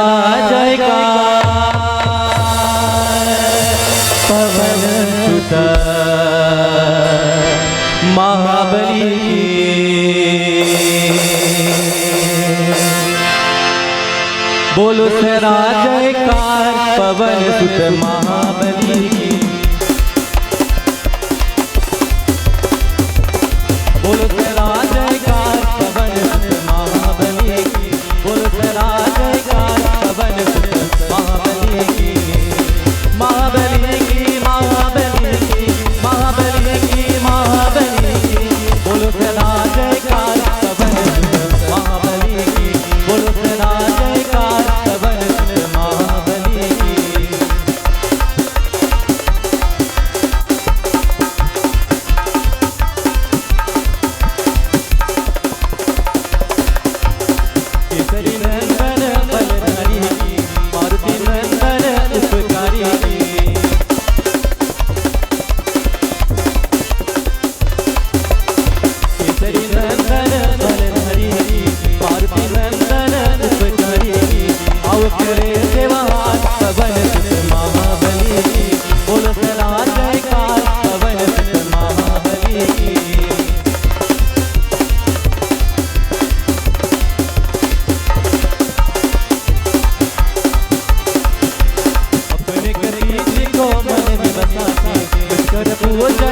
जयकार पवन सुत महाबली बोलो सदा जयकार पवन सुत महाबली बोलो सदा जयकार पवन सुत महाबली बोलो सदा जयकार पवन सुत महाबली महाबली की महाबली की महाबली की महाबली की बोलो सदा जयकार पवन सुत महाबली की बोलो सदा जयकार पवन सुत महाबली की केसरी नंदन बलधारी की मारुति नंदन उपकारी की केसरी नंदन बलधारी की मारुति नंदन उपकारी की आओ करे सेवाहार पवन सुत महाबली की बोलो सदा जयकार पवन सुत महाबली की अपने करीब को मन में बसा के कर पूजा